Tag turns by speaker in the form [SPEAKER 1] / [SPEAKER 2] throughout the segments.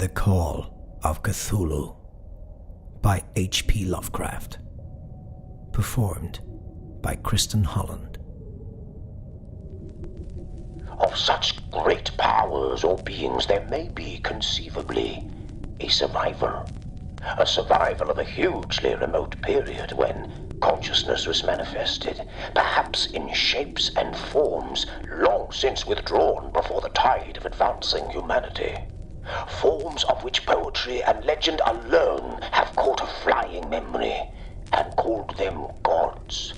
[SPEAKER 1] The Call of Cthulhu by H.P. Lovecraft. Performed by Kristin Holland.
[SPEAKER 2] Of such great powers or beings there may be conceivably a survival. A survival of a hugely remote period when consciousness was manifested, perhaps in shapes and forms long since withdrawn before the tide of advancing humanity. Forms of which poetry and legend alone have caught a flying memory and called them gods,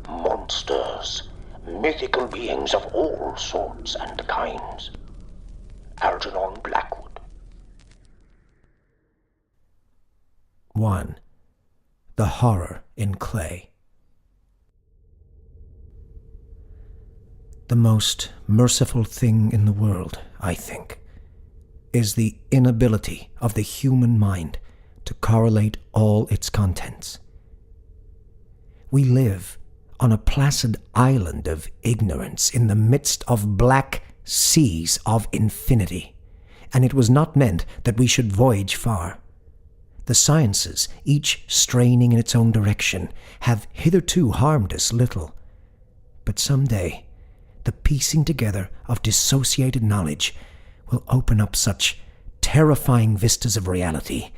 [SPEAKER 2] monsters, mythical beings of all sorts and kinds. Algernon Blackwood.
[SPEAKER 1] 1. The Horror in Clay. The most merciful thing in the world, I think, is the inability of the human mind to correlate all its contents. We live on a placid island of ignorance in the midst of black seas of infinity, and it was not meant that we should voyage far. The sciences, each straining in its own direction, have hitherto harmed us little. But some day, the piecing together of dissociated knowledge will open up such terrifying vistas of reality,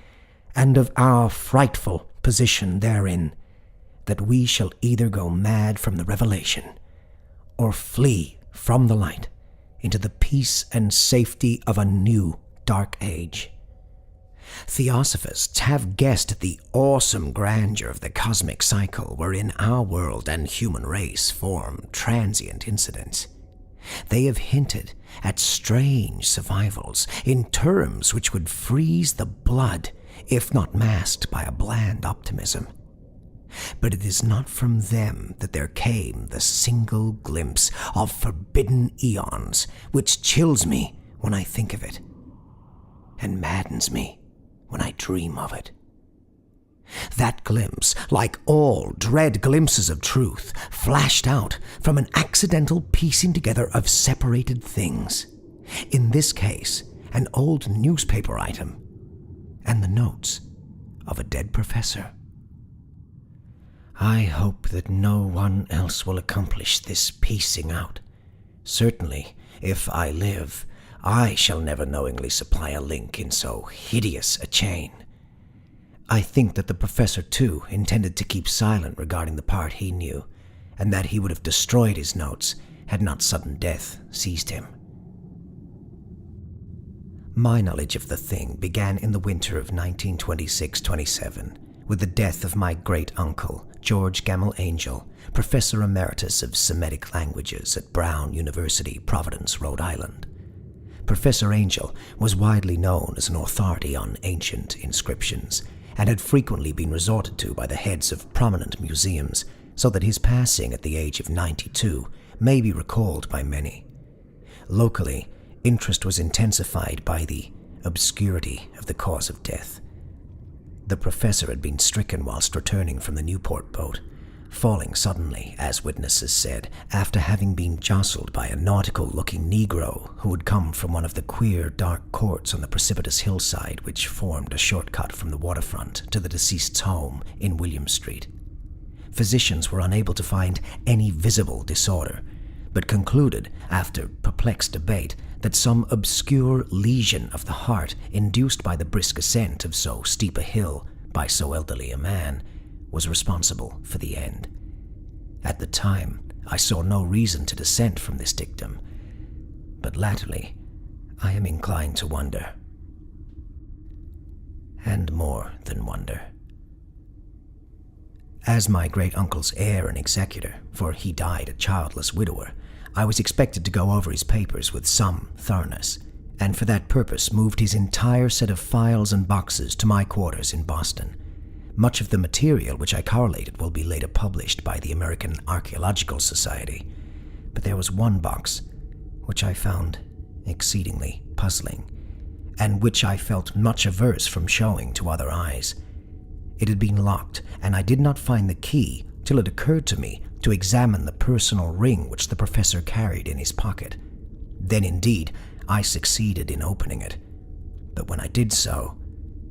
[SPEAKER 1] and of our frightful position therein, that we shall either go mad from the revelation, or flee from the light into the peace and safety of a new dark age. Theosophists have guessed at the awesome grandeur of the cosmic cycle wherein our world and human race form transient incidents. They have hinted at strange survivals in terms which would freeze the blood, if not masked by a bland optimism. But it is not from them that there came the single glimpse of forbidden eons which chills me when I think of it, and maddens me when I dream of it. That glimpse, like all dread glimpses of truth, flashed out from an accidental piecing together of separated things. In this case, an old newspaper item, and the notes of a dead professor. I hope that no one else will accomplish this piecing out. Certainly, if I live, I shall never knowingly supply a link in so hideous a chain. I think that the professor, too, intended to keep silent regarding the part he knew, and that he would have destroyed his notes had not sudden death seized him. My knowledge of the thing began in the winter of 1926-27, with the death of my great-uncle, George Gamble Angel, Professor Emeritus of Semitic Languages at Brown University, Providence, Rhode Island. Professor Angel was widely known as an authority on ancient inscriptions, and had frequently been resorted to by the heads of prominent museums, so that his passing at the age of 92 may be recalled by many. Locally, interest was intensified by the obscurity of the cause of death. The professor had been stricken whilst returning from the Newport boat, falling suddenly, as witnesses said, after having been jostled by a nautical-looking Negro who had come from one of the queer, dark courts on the precipitous hillside which formed a shortcut from the waterfront to the deceased's home in William Street. Physicians were unable to find any visible disorder, but concluded, after perplexed debate, that some obscure lesion of the heart induced by the brisk ascent of so steep a hill by so elderly a man was responsible for the end. At the time, I saw no reason to dissent from this dictum, but latterly I am inclined to wonder. And more than wonder. As my great-uncle's heir and executor, for he died a childless widower, I was expected to go over his papers with some thoroughness, and for that purpose moved his entire set of files and boxes to my quarters in Boston. Much of the material which I correlated will be later published by the American Archaeological Society, but there was one box which I found exceedingly puzzling, and which I felt much averse from showing to other eyes. It had been locked, and I did not find the key till it occurred to me to examine the personal ring which the professor carried in his pocket. Then indeed I succeeded in opening it. but when I did so,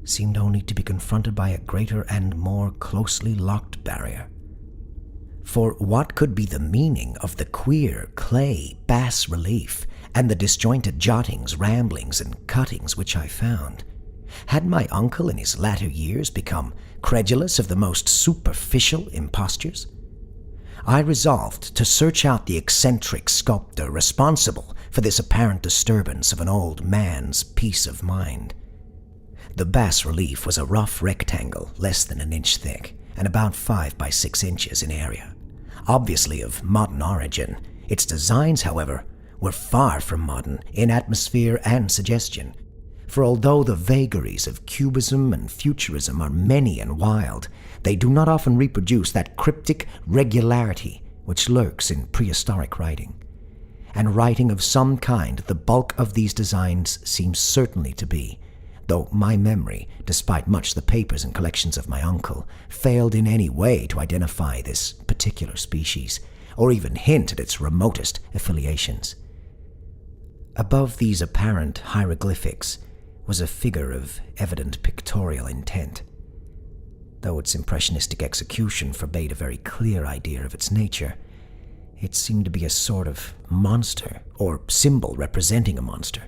[SPEAKER 1] seemed only to be confronted by a greater and more closely locked barrier. For what could be the meaning of the queer clay bas-relief and the disjointed jottings, ramblings, and cuttings which I found? Had my uncle in his latter years become credulous of the most superficial impostures? I resolved to search out the eccentric sculptor responsible for this apparent disturbance of an old man's peace of mind. The bas-relief was a rough rectangle less than an inch thick and about 5 by 6 inches in area. Obviously of modern origin, its designs, however, were far from modern in atmosphere and suggestion. For although the vagaries of cubism and futurism are many and wild, they do not often reproduce that cryptic regularity which lurks in prehistoric writing. And writing of some kind the bulk of these designs seems certainly to be, though my memory, despite much the papers and collections of my uncle, failed in any way to identify this particular species, or even hint at its remotest affiliations. Above these apparent hieroglyphics was a figure of evident pictorial intent. Though its impressionistic execution forbade a very clear idea of its nature, it seemed to be a sort of monster, or symbol representing a monster,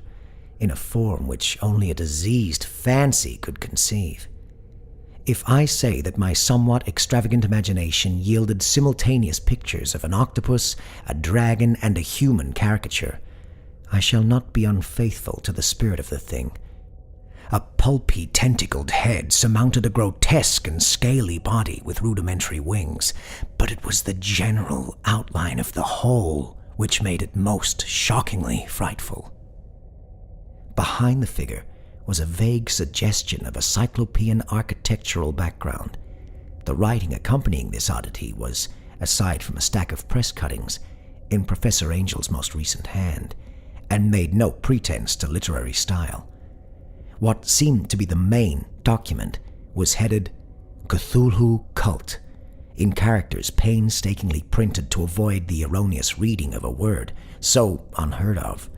[SPEAKER 1] in a form which only a diseased fancy could conceive. If I say that my somewhat extravagant imagination yielded simultaneous pictures of an octopus, a dragon, and a human caricature, I shall not be unfaithful to the spirit of the thing. A pulpy, tentacled head surmounted a grotesque and scaly body with rudimentary wings, but it was the general outline of the whole which made it most shockingly frightful. Behind the figure was a vague suggestion of a cyclopean architectural background. The writing accompanying this oddity was, aside from a stack of press cuttings, in Professor Angel's most recent hand, and made no pretense to literary style. What seemed to be the main document was headed CTHULHU Cult, in characters painstakingly printed to avoid the erroneous reading of a word so unheard of.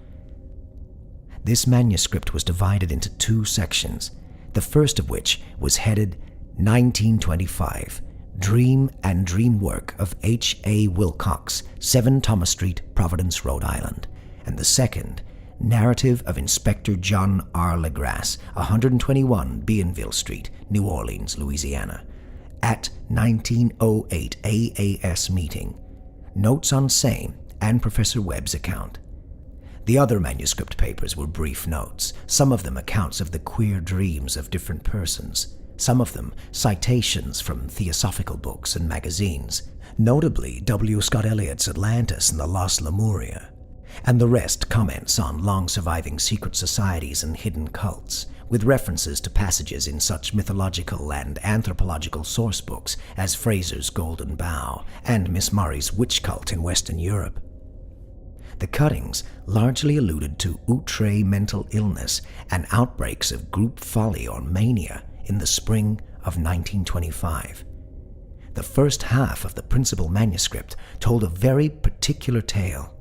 [SPEAKER 1] This manuscript was divided into 2 sections, the first of which was headed 1925, Dream and Dream Work of H.A. Wilcox, 7 Thomas Street, Providence, Rhode Island, and the second, Narrative of Inspector John R. Legrasse, 121 Bienville Street, New Orleans, Louisiana, at 1908 AAS meeting. Notes on same and Professor Webb's account. The other manuscript papers were brief notes, some of them accounts of the queer dreams of different persons, some of them citations from theosophical books and magazines, notably W. Scott Eliot's Atlantis and the Lost Lemuria, and the rest comments on long-surviving secret societies and hidden cults, with references to passages in such mythological and anthropological source books as Fraser's Golden Bough and Miss Murray's Witch Cult in Western Europe. The cuttings largely alluded to outre mental illness and outbreaks of group folly or mania in the spring of 1925. The first half of the principal manuscript told a very particular tale.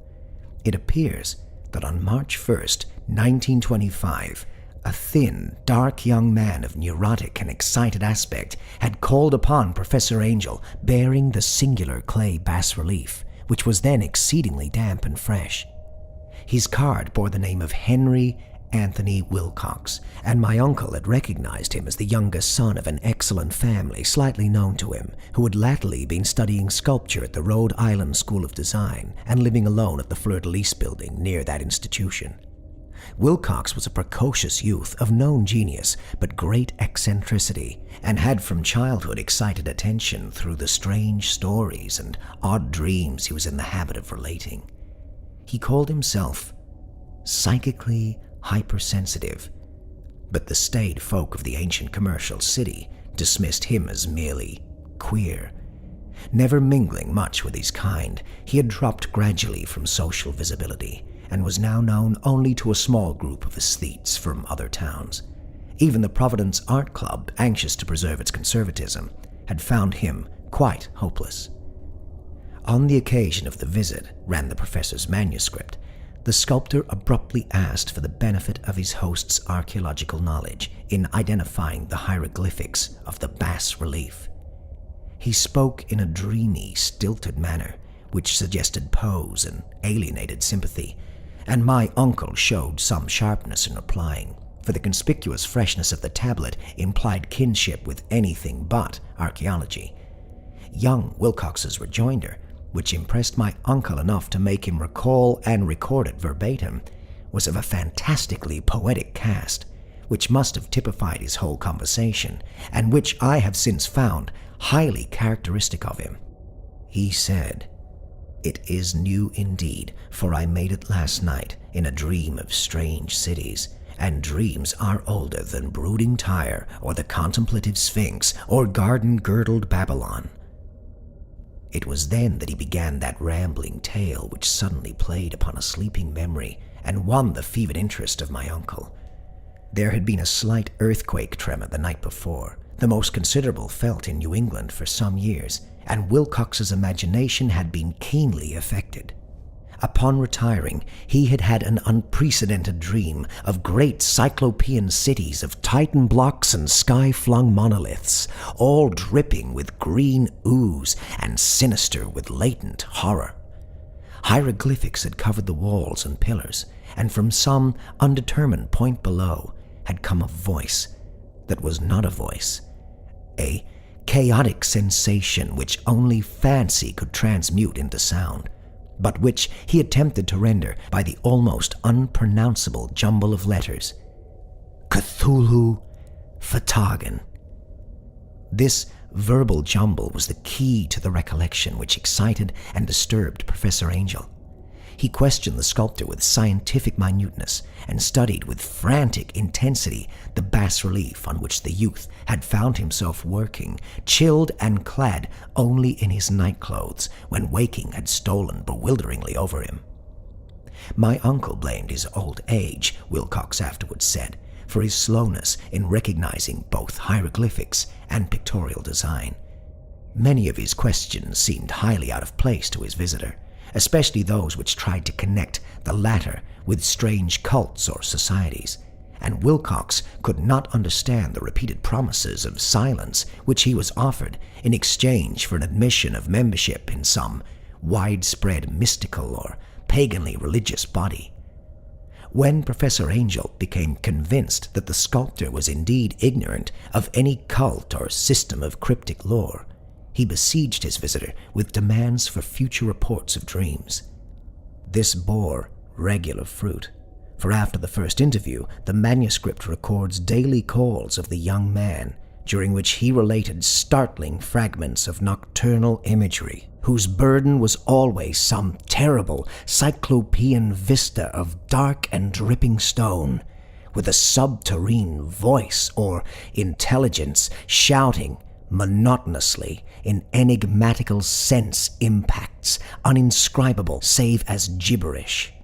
[SPEAKER 1] It appears that on March 1st, 1925, a thin, dark young man of neurotic and excited aspect had called upon Professor Angel bearing the singular clay bas-relief, which was then exceedingly damp and fresh. His card bore the name of Henry Anthony Wilcox, and my uncle had recognized him as the youngest son of an excellent family slightly known to him, who had latterly been studying sculpture at the Rhode Island School of Design and living alone at the Fleur-de-Lis building near that institution. Wilcox was a precocious youth of known genius but great eccentricity, and had from childhood excited attention through the strange stories and odd dreams he was in the habit of relating. He called himself psychically hypersensitive, but the staid folk of the ancient commercial city dismissed him as merely queer. Never mingling much with his kind, he had dropped gradually from social visibility, and was now known only to a small group of aesthetes from other towns. Even the Providence Art Club, anxious to preserve its conservatism, had found him quite hopeless. On the occasion of the visit, ran the professor's manuscript, the sculptor abruptly asked for the benefit of his host's archaeological knowledge in identifying the hieroglyphics of the bas-relief. He spoke in a dreamy, stilted manner, which suggested pose and alienated sympathy, and my uncle showed some sharpness in replying, for the conspicuous freshness of the tablet implied kinship with anything but archaeology. Young Wilcox's rejoinder, which impressed my uncle enough to make him recall and record it verbatim, was of a fantastically poetic cast, which must have typified his whole conversation, and which I have since found highly characteristic of him. He said, "It is new indeed, for I made it last night in a dream of strange cities, and dreams are older than brooding Tyre or the contemplative Sphinx or garden-girdled Babylon." It was then that he began that rambling tale which suddenly played upon a sleeping memory and won the fevered interest of my uncle. There had been a slight earthquake tremor the night before, the most considerable felt in New England for some years, and Wilcox's imagination had been keenly affected. Upon retiring, he had had an unprecedented dream of great cyclopean cities of Titan blocks and sky-flung monoliths, all dripping with green ooze and sinister with latent horror. Hieroglyphics had covered the walls and pillars, and from some undetermined point below had come a voice that was not a voice, a chaotic sensation which only fancy could transmute into sound, but which he attempted to render by the almost unpronounceable jumble of letters. CTHULHU Fatagan. This verbal jumble was the key to the recollection which excited and disturbed Professor Angel. He questioned the sculptor with scientific minuteness and studied with frantic intensity the bas-relief on which the youth had found himself working, chilled and clad only in his nightclothes when waking had stolen bewilderingly over him. My uncle blamed his old age, Wilcox afterwards said, for his slowness in recognizing both hieroglyphics and pictorial design. Many of his questions seemed highly out of place to his visitor, especially those which tried to connect the latter with strange cults or societies, and Wilcox could not understand the repeated promises of silence which he was offered in exchange for an admission of membership in some widespread mystical or paganly religious body. When Professor Angel became convinced that the sculptor was indeed ignorant of any cult or system of cryptic lore, he besieged his visitor with demands for future reports of dreams. This bore regular fruit, for after the first interview, the manuscript records daily calls of the young man, during which he related startling fragments of nocturnal imagery, whose burden was always some terrible cyclopean vista of dark and dripping stone, with a subterrene voice or intelligence shouting monotonously in enigmatical sense impacts, uninscribable save as gibberish.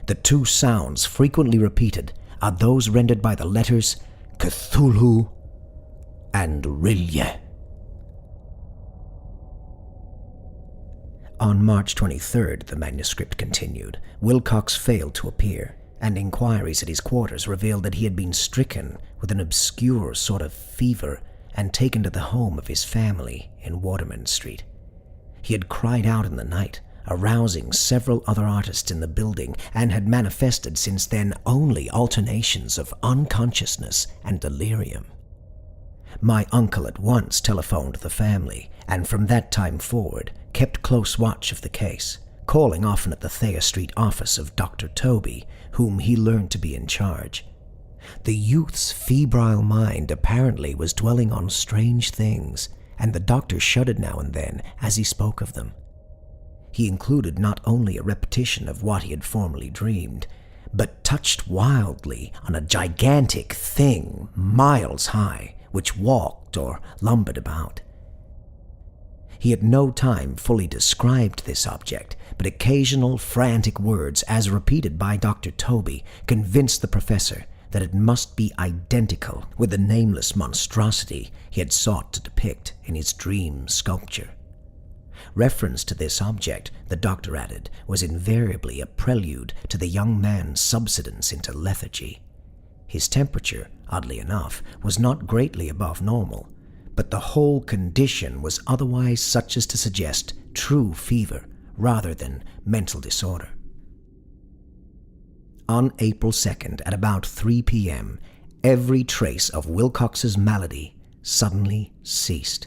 [SPEAKER 1] The two sounds frequently repeated are those rendered by the letters CTHULHU and RILYE. On March 23rd, the manuscript continued, Wilcox failed to appear, and inquiries at his quarters revealed that he had been stricken with an obscure sort of fever and taken to the home of his family in Waterman Street. He had cried out in the night, arousing several other artists in the building, and had manifested since then only alternations of unconsciousness and delirium. My uncle at once telephoned the family, and from that time forward kept close watch of the case, calling often at the Thayer Street office of Dr. Toby, whom he learned to be in charge. The youth's febrile mind apparently was dwelling on strange things, and the doctor shuddered now and then as he spoke of them. He included not only a repetition of what he had formerly dreamed, but touched wildly on a gigantic thing miles high, which walked or lumbered about. He at no time fully described this object, but occasional frantic words, as repeated by Dr. Toby, convinced the professor that it must be identical with the nameless monstrosity he had sought to depict in his dream sculpture. Reference to this object, the doctor added, was invariably a prelude to the young man's subsidence into lethargy. His temperature, oddly enough, was not greatly above normal, but the whole condition was otherwise such as to suggest true fever rather than mental disorder. On April 2nd, at about 3 p.m., every trace of Wilcox's malady suddenly ceased.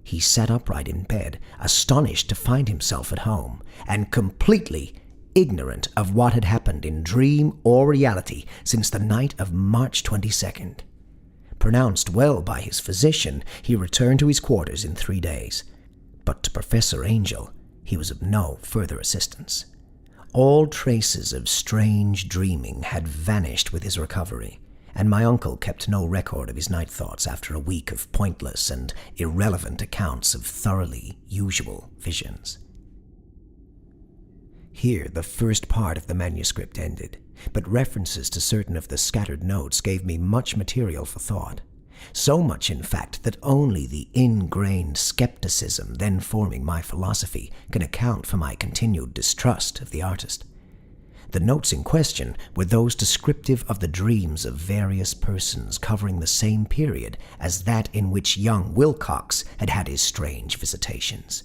[SPEAKER 1] He sat upright in bed, astonished to find himself at home, and completely ignorant of what had happened in dream or reality since the night of March 22nd. Pronounced well by his physician, he returned to his quarters in 3 days. But to Professor Angel, he was of no further assistance. All traces of strange dreaming had vanished with his recovery, and my uncle kept no record of his night thoughts after a week of pointless and irrelevant accounts of thoroughly usual visions. Here the first part of the manuscript ended, but references to certain of the scattered notes gave me much material for thought. So much, in fact, that only the ingrained skepticism then forming my philosophy can account for my continued distrust of the artist. The notes in question were those descriptive of the dreams of various persons covering the same period as that in which young Wilcox had had his strange visitations.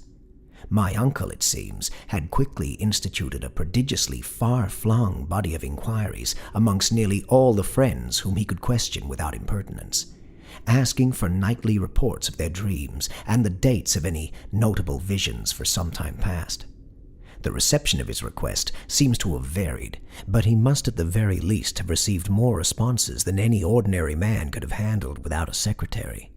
[SPEAKER 1] My uncle, it seems, had quickly instituted a prodigiously far-flung body of inquiries amongst nearly all the friends whom he could question without impertinence, asking for nightly reports of their dreams and the dates of any notable visions for some time past. The reception of his request seems to have varied, but he must at the very least have received more responses than any ordinary man could have handled without a secretary.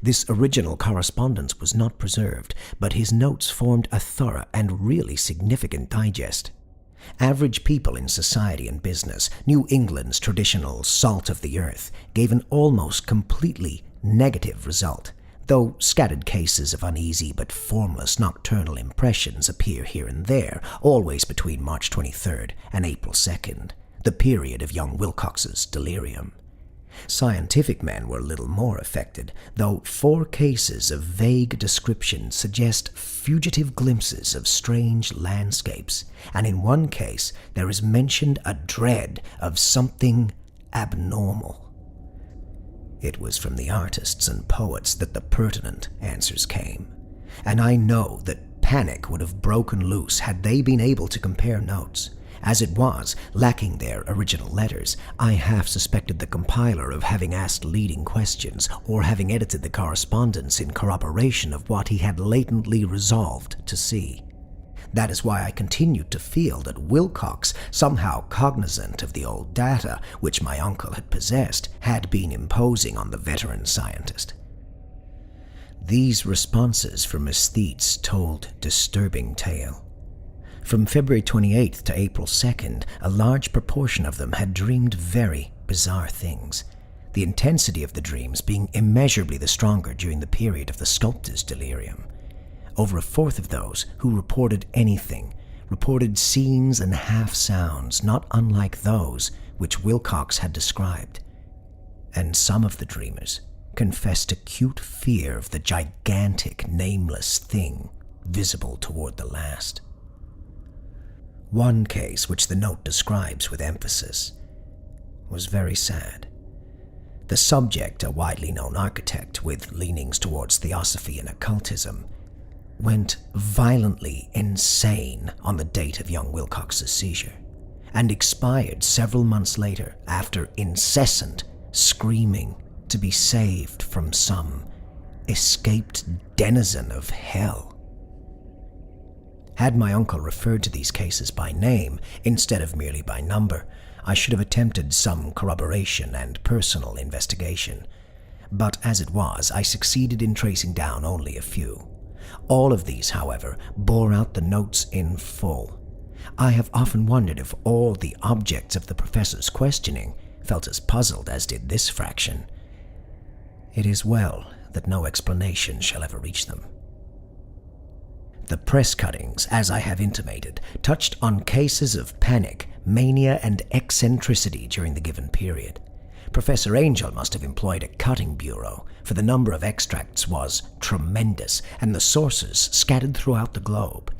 [SPEAKER 1] This original correspondence was not preserved, but his notes formed a thorough and really significant digest. Average people in society and business, New England's traditional salt of the earth, gave an almost completely negative result, though scattered cases of uneasy but formless nocturnal impressions appear here and there, always between March 23rd and April 2nd, the period of young Wilcox's delirium. Scientific men were little more affected, though 4 cases of vague description suggest fugitive glimpses of strange landscapes, and in one case there is mentioned a dread of something abnormal. It was from the artists and poets that the pertinent answers came, and I know that panic would have broken loose had they been able to compare notes. As it was, lacking their original letters, I half suspected the compiler of having asked leading questions or having edited the correspondence in corroboration of what he had latently resolved to see. That is why I continued to feel that Wilcox, somehow cognizant of the old data which my uncle had possessed, had been imposing on the veteran scientist. These responses from aesthetes told disturbing tale. From February 28th to April 2nd, a large proportion of them had dreamed very bizarre things, the intensity of the dreams being immeasurably the stronger during the period of the sculptor's delirium. Over a fourth of those who reported anything reported scenes and half-sounds not unlike those which Wilcox had described, and some of the dreamers confessed acute fear of the gigantic, nameless thing visible toward the last. One case, which the note describes with emphasis, was very sad. The subject, a widely known architect with leanings towards theosophy and occultism, went violently insane on the date of young Wilcox's seizure, and expired several months later after incessant screaming to be saved from some escaped denizen of hell. Had my uncle referred to these cases by name instead of merely by number, I should have attempted some corroboration and personal investigation. But as it was, I succeeded in tracing down only a few. All of these, however, bore out the notes in full. I have often wondered if all the objects of the professor's questioning felt as puzzled as did this fraction. It is well that no explanation shall ever reach them. The press cuttings, as I have intimated, touched on cases of panic, mania, and eccentricity during the given period. Professor Angel must have employed a cutting bureau, for the number of extracts was tremendous, and the sources scattered throughout the globe.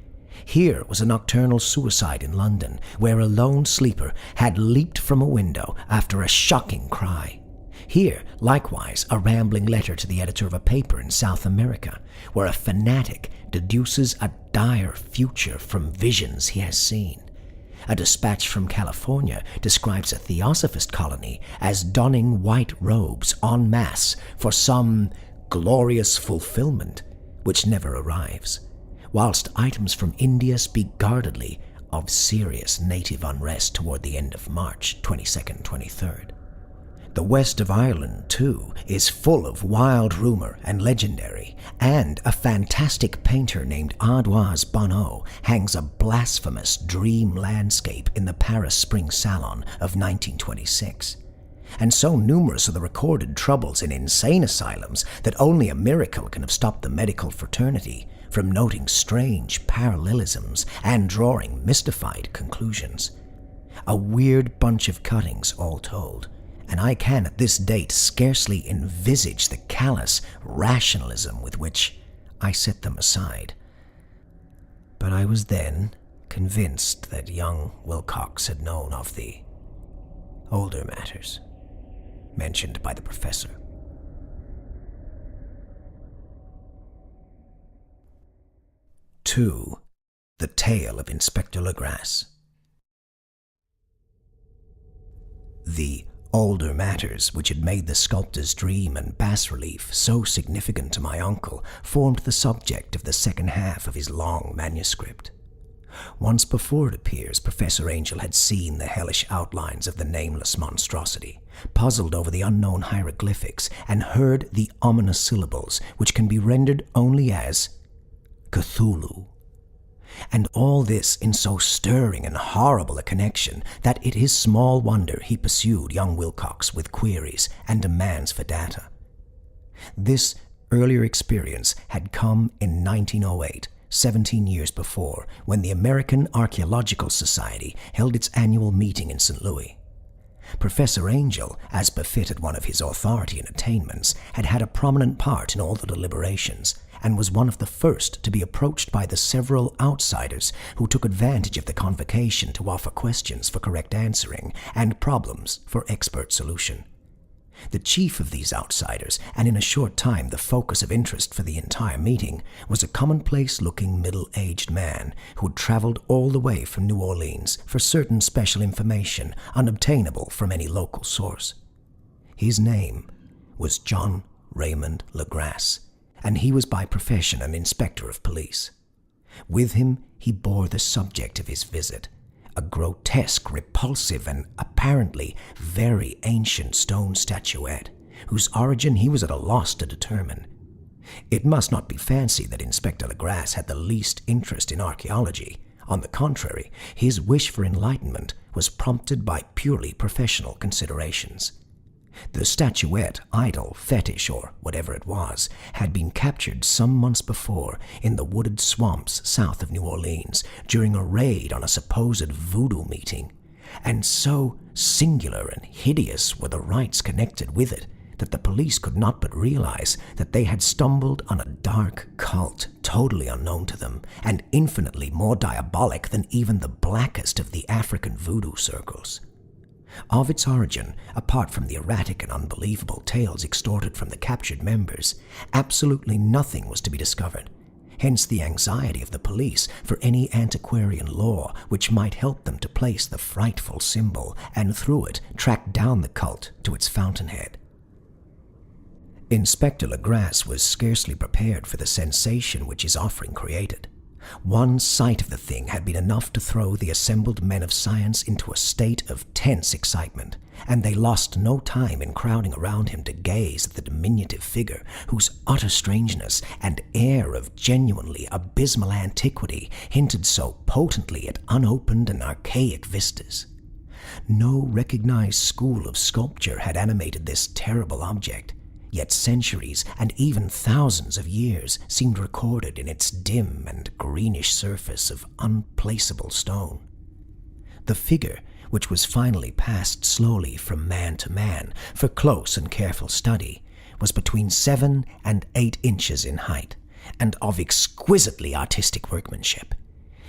[SPEAKER 1] Here was a nocturnal suicide in London, where a lone sleeper had leaped from a window after a shocking cry. Here, likewise, a rambling letter to the editor of a paper in South America, where a fanatic deduces a dire future from visions he has seen. A dispatch from California describes a theosophist colony as donning white robes en masse for some glorious fulfillment, which never arrives, whilst items from India speak guardedly of serious native unrest toward the end of March 22nd, 23rd. The west of Ireland, too, is full of wild rumour and legendary, and a fantastic painter named Ardoise Bonneau hangs a blasphemous dream landscape in the Paris Spring Salon of 1926. And so numerous are the recorded troubles in insane asylums that only a miracle can have stopped the medical fraternity from noting strange parallelisms and drawing mystified conclusions. A weird bunch of cuttings, all told, and I can at this date scarcely envisage the callous rationalism with which I set them aside. But I was then convinced that young Wilcox had known of the older matters mentioned by the professor. Two, the tale of Inspector Legrasse. The older matters which had made the sculptor's dream and bas-relief so significant to my uncle formed the subject of the second half of his long manuscript. Once before, it appears, Professor Angel had seen the hellish outlines of the nameless monstrosity, puzzled over the unknown hieroglyphics, and heard the ominous syllables which can be rendered only as CTHULHU. And all this in so stirring and horrible a connection that it is small wonder he pursued young Wilcox with queries and demands for data. This earlier experience had come in 1908, 17 years before, when the American Archaeological Society held its annual meeting in St. Louis. Professor Angel, as befitted one of his authority and attainments, had had a prominent part in all the deliberations, and was one of the first to be approached by the several outsiders who took advantage of the convocation to offer questions for correct answering and problems for expert solution. The chief of these outsiders, and in a short time the focus of interest for the entire meeting, was a commonplace-looking middle-aged man who had traveled all the way from New Orleans for certain special information unobtainable from any local source. His name was John Raymond Legrasse, and he was by profession an inspector of police. With him he bore the subject of his visit, a grotesque, repulsive, and apparently very ancient stone statuette, whose origin he was at a loss to determine. It must not be fancied that Inspector Legrasse had the least interest in archaeology. On the contrary, his wish for enlightenment was prompted by purely professional considerations. The statuette, idol, fetish, or whatever it was, had been captured some months before in the wooded swamps south of New Orleans during a raid on a supposed voodoo meeting, and so singular and hideous were the rites connected with it that the police could not but realize that they had stumbled on a dark cult totally unknown to them and infinitely more diabolic than even the blackest of the African voodoo circles. Of its origin, apart from the erratic and unbelievable tales extorted from the captured members, absolutely nothing was to be discovered. Hence the anxiety of the police for any antiquarian lore which might help them to place the frightful symbol and through it track down the cult to its fountainhead. Inspector Legrasse was scarcely prepared for the sensation which his offering created. One sight of the thing had been enough to throw the assembled men of science into a state of tense excitement, and they lost no time in crowding around him to gaze at the diminutive figure whose utter strangeness and air of genuinely abysmal antiquity hinted so potently at unopened and archaic vistas. No recognized school of sculpture had animated this terrible object, yet centuries and even thousands of years seemed recorded in its dim and greenish surface of unplaceable stone. The figure which was finally passed slowly from man to man for close and careful study, was between 7 and 8 inches in height, and of exquisitely artistic workmanship.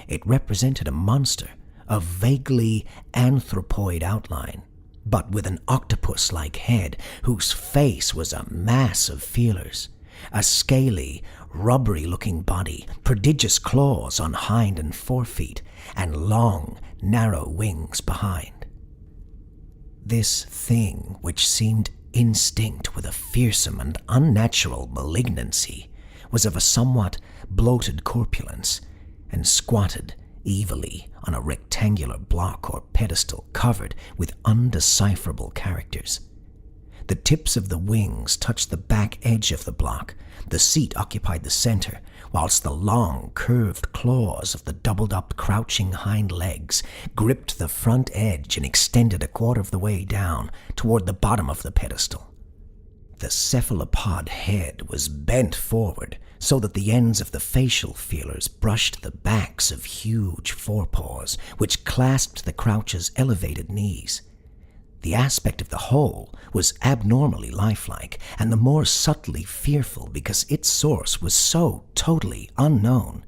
[SPEAKER 1] It represented a monster of vaguely anthropoid outline, but with an octopus-like head whose face was a mass of feelers, a scaly, rubbery-looking body, prodigious claws on hind and forefeet, and long, narrow wings behind. This thing, which seemed instinct with a fearsome and unnatural malignancy, was of a somewhat bloated corpulence, and squatted evilly on a rectangular block or pedestal covered with undecipherable characters. The tips of the wings touched the back edge of the block, the seat occupied the center, whilst the long, curved claws of the doubled-up, crouching hind legs gripped the front edge and extended a quarter of the way down toward the bottom of the pedestal. The cephalopod head was bent forward so that the ends of the facial feelers brushed the backs of huge forepaws, which clasped the crouch's elevated knees. The aspect of the whole was abnormally lifelike, and the more subtly fearful because its source was so totally unknown.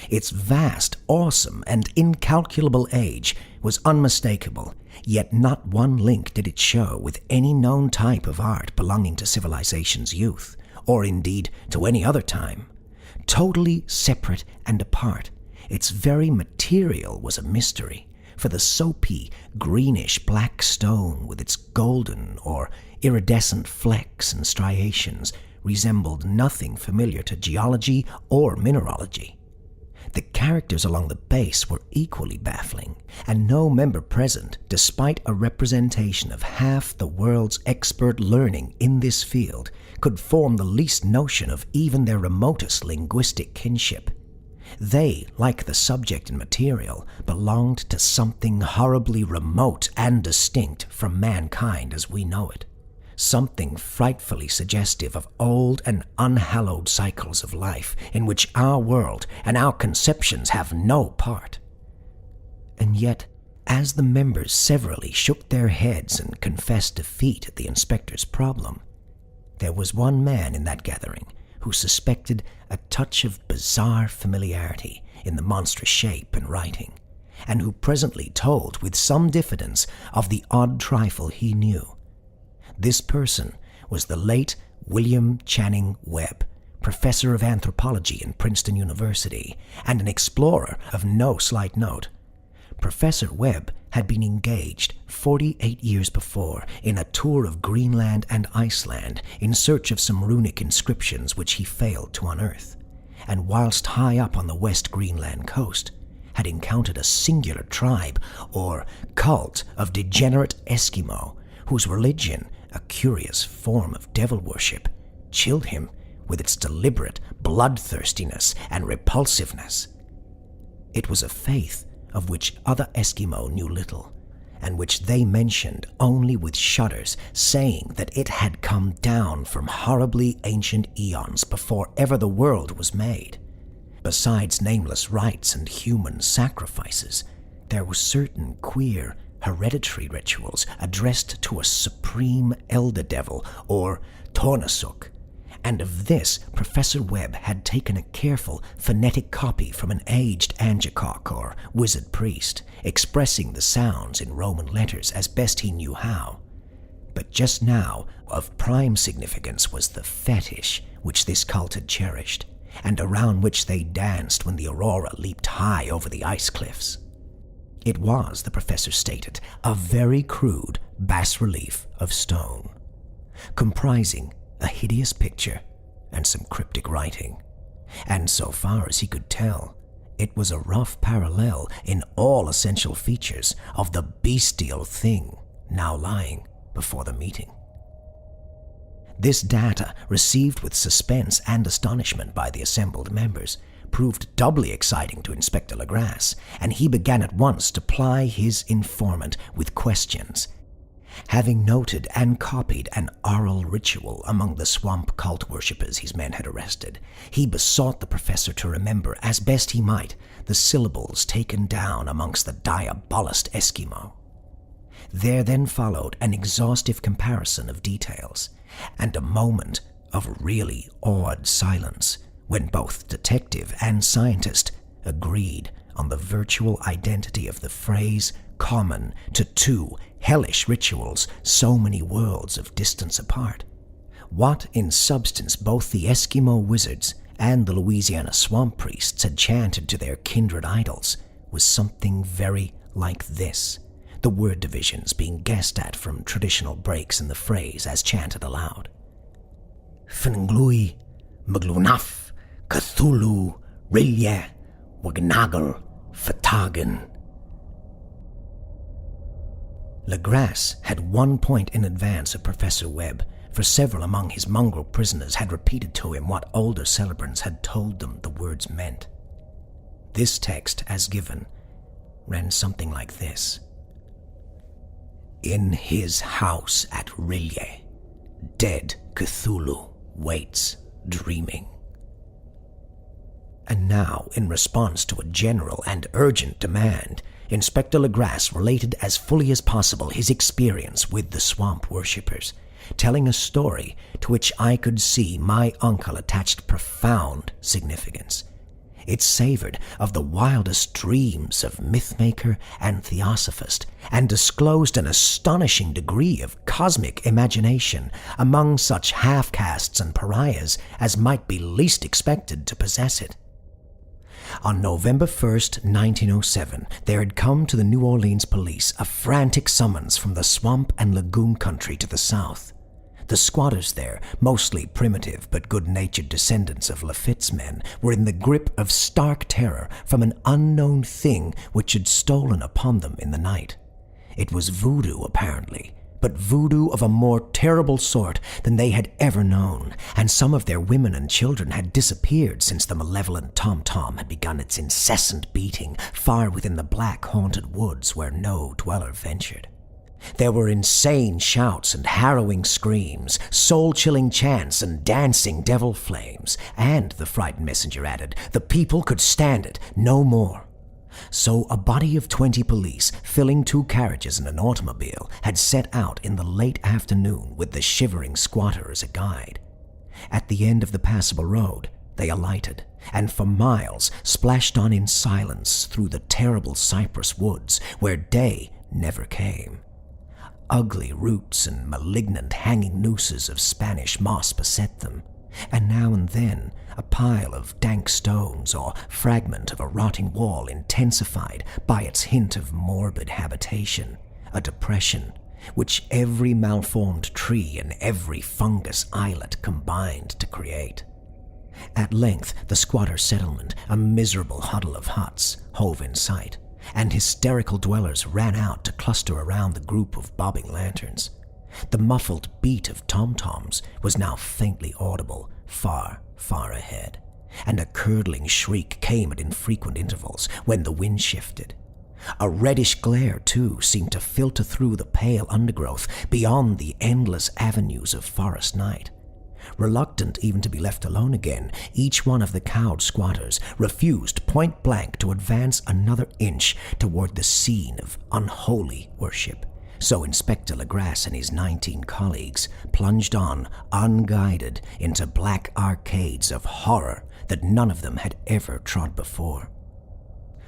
[SPEAKER 1] Its vast, awesome, and incalculable age was unmistakable, yet not one link did it show with any known type of art belonging to civilization's youth, or indeed to any other time. Totally separate and apart, its very material was a mystery, for the soapy, greenish-black stone with its golden or iridescent flecks and striations resembled nothing familiar to geology or mineralogy. The characters along the base were equally baffling, and no member present, despite a representation of half the world's expert learning in this field, could form the least notion of even their remotest linguistic kinship. They, like the subject and material, belonged to something horribly remote and distinct from mankind as we know it. Something frightfully suggestive of old and unhallowed cycles of life in which our world and our conceptions have no part. And yet, as the members severally shook their heads and confessed defeat at the inspector's problem, there was one man in that gathering who suspected a touch of bizarre familiarity in the monstrous shape and writing, and who presently told with some diffidence of the odd trifle he knew. This person was the late William Channing Webb, professor of anthropology in Princeton University, and an explorer of no slight note. Professor Webb had been engaged 48 years before in a tour of Greenland and Iceland in search of some runic inscriptions which he failed to unearth, and whilst high up on the West Greenland coast, had encountered a singular tribe or cult of degenerate Eskimo whose religion, a curious form of devil worship, chilled him with its deliberate bloodthirstiness and repulsiveness. It was a faith of which other Eskimo knew little, and which they mentioned only with shudders, saying that it had come down from horribly ancient eons before ever the world was made. Besides nameless rites and human sacrifices, there were certain queer, hereditary rituals addressed to a supreme elder devil, or Tornasuk, and of this Professor Webb had taken a careful phonetic copy from an aged Angekok or wizard priest, expressing the sounds in Roman letters as best he knew how. But just now, of prime significance was the fetish which this cult had cherished, and around which they danced when the aurora leaped high over the ice cliffs. It was, the professor stated, a very crude bas-relief of stone, comprising a hideous picture and some cryptic writing, and so far as he could tell, it was a rough parallel in all essential features of the bestial thing now lying before the meeting. This data, received with suspense and astonishment by the assembled members, proved doubly exciting to Inspector Legrasse, and he began at once to ply his informant with questions. Having noted and copied an oral ritual among the swamp cult worshippers his men had arrested, he besought the professor to remember, as best he might, the syllables taken down amongst the diabolist Eskimo. There then followed an exhaustive comparison of details, and a moment of really awed silence when both detective and scientist agreed on the virtual identity of the phrase common to two hellish rituals so many worlds of distance apart. What in substance both the Eskimo wizards and the Louisiana swamp priests had chanted to their kindred idols was something very like this, the word divisions being guessed at from traditional breaks in the phrase as chanted aloud. Fnglui, Maglunaf, Cthulhu, Rilye, Wagnagal, Fatagan. Legrasse had 1 point in advance of Professor Webb, for several among his mongrel prisoners had repeated to him what older celebrants had told them the words meant. This text, as given, ran something like this. In his house at Rilye, dead Cthulhu waits, dreaming. And now, in response to a general and urgent demand, Inspector Legrasse related as fully as possible his experience with the swamp worshippers, telling a story to which I could see my uncle attached profound significance. It savored of the wildest dreams of mythmaker and theosophist, and disclosed an astonishing degree of cosmic imagination among such half-castes and pariahs as might be least expected to possess it. On November 1st, 1907, there had come to the New Orleans police a frantic summons from the swamp and lagoon country to the south. The squatters there, mostly primitive but good-natured descendants of Lafitte's men, were in the grip of stark terror from an unknown thing which had stolen upon them in the night. It was voodoo, apparently, but voodoo of a more terrible sort than they had ever known, and some of their women and children had disappeared since the malevolent tom-tom had begun its incessant beating far within the black haunted woods where no dweller ventured. There were insane shouts and harrowing screams, soul-chilling chants and dancing devil flames, and, the frightened messenger added, the people could stand it no more. So a body of 20 police, filling 2 carriages and an automobile, had set out in the late afternoon with the shivering squatter as a guide. At the end of the passable road, they alighted, and for miles splashed on in silence through the terrible cypress woods where day never came. Ugly roots and malignant hanging nooses of Spanish moss beset them, and now and then a pile of dank stones or fragment of a rotting wall intensified by its hint of morbid habitation, a depression which every malformed tree and every fungus islet combined to create. At length the squatter settlement, a miserable huddle of huts, hove in sight, and hysterical dwellers ran out to cluster around the group of bobbing lanterns. The muffled beat of tom-toms was now faintly audible, far, far ahead, and a curdling shriek came at infrequent intervals when the wind shifted. A reddish glare, too, seemed to filter through the pale undergrowth beyond the endless avenues of forest night. Reluctant even to be left alone again, each one of the cowed squatters refused point-blank to advance another inch toward the scene of unholy worship. So Inspector Legrasse and his 19 colleagues plunged on, unguided, into black arcades of horror that none of them had ever trod before.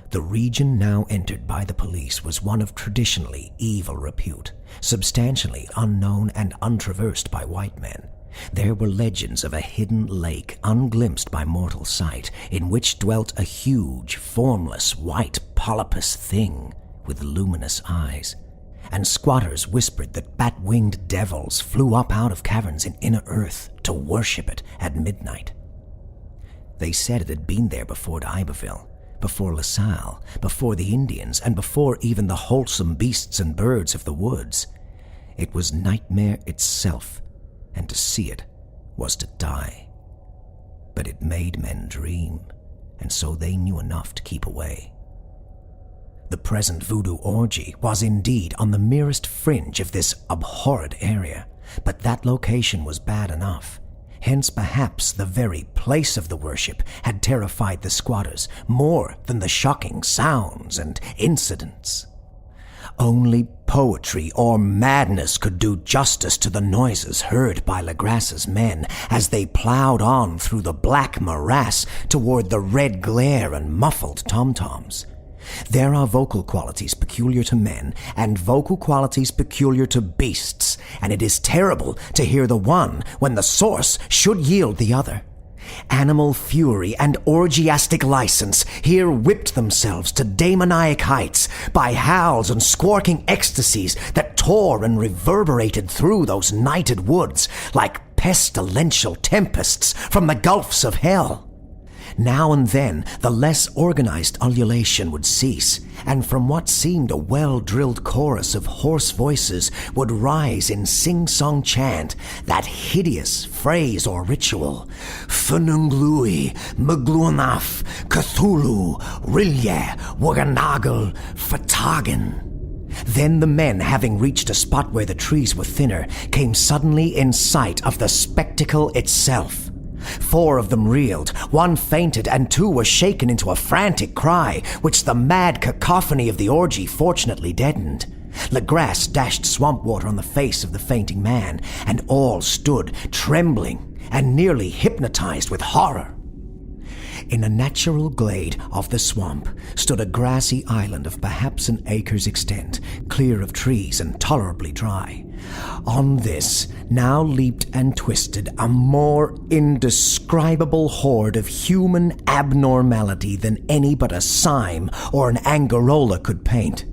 [SPEAKER 1] The region now entered by the police was one of traditionally evil repute, substantially unknown and untraversed by white men. There were legends of a hidden lake unglimpsed by mortal sight, in which dwelt a huge, formless, white polypus thing with luminous eyes. And squatters whispered that bat-winged devils flew up out of caverns in inner earth to worship it at midnight. They said it had been there before D'Iberville, before LaSalle, before the Indians, and before even the wholesome beasts and birds of the woods. It was nightmare itself, and to see it was to die. But it made men dream, and so they knew enough to keep away. The present voodoo orgy was indeed on the merest fringe of this abhorred area, but that location was bad enough. Hence perhaps the very place of the worship had terrified the squatters more than the shocking sounds and incidents. Only poetry or madness could do justice to the noises heard by Legrasse's men as they plowed on through the black morass toward the red glare and muffled tom-toms. There are vocal qualities peculiar to men and vocal qualities peculiar to beasts, and it is terrible to hear the one when the source should yield the other. Animal fury and orgiastic license here whipped themselves to demoniac heights by howls and squawking ecstasies that tore and reverberated through those nighted woods like pestilential tempests from the gulfs of hell. Now and then, the less organized ululation would cease, and from what seemed a well-drilled chorus of hoarse voices would rise in sing-song chant that hideous phrase or ritual, Fununglui, Mgluanaf, Cthulhu, Rilye, Waganagel, Fatagen. Then the men, having reached a spot where the trees were thinner, came suddenly in sight of the spectacle itself. 4 of them reeled, 1 fainted, and 2 were shaken into a frantic cry, which the mad cacophony of the orgy fortunately deadened. Legrasse dashed swamp water on the face of the fainting man, and all stood trembling and nearly hypnotized with horror. In a natural glade of the swamp stood a grassy island of perhaps an acre's extent, clear of trees and tolerably dry. On this now leaped and twisted a more indescribable horde of human abnormality than any but a Syme or an Angarola could paint.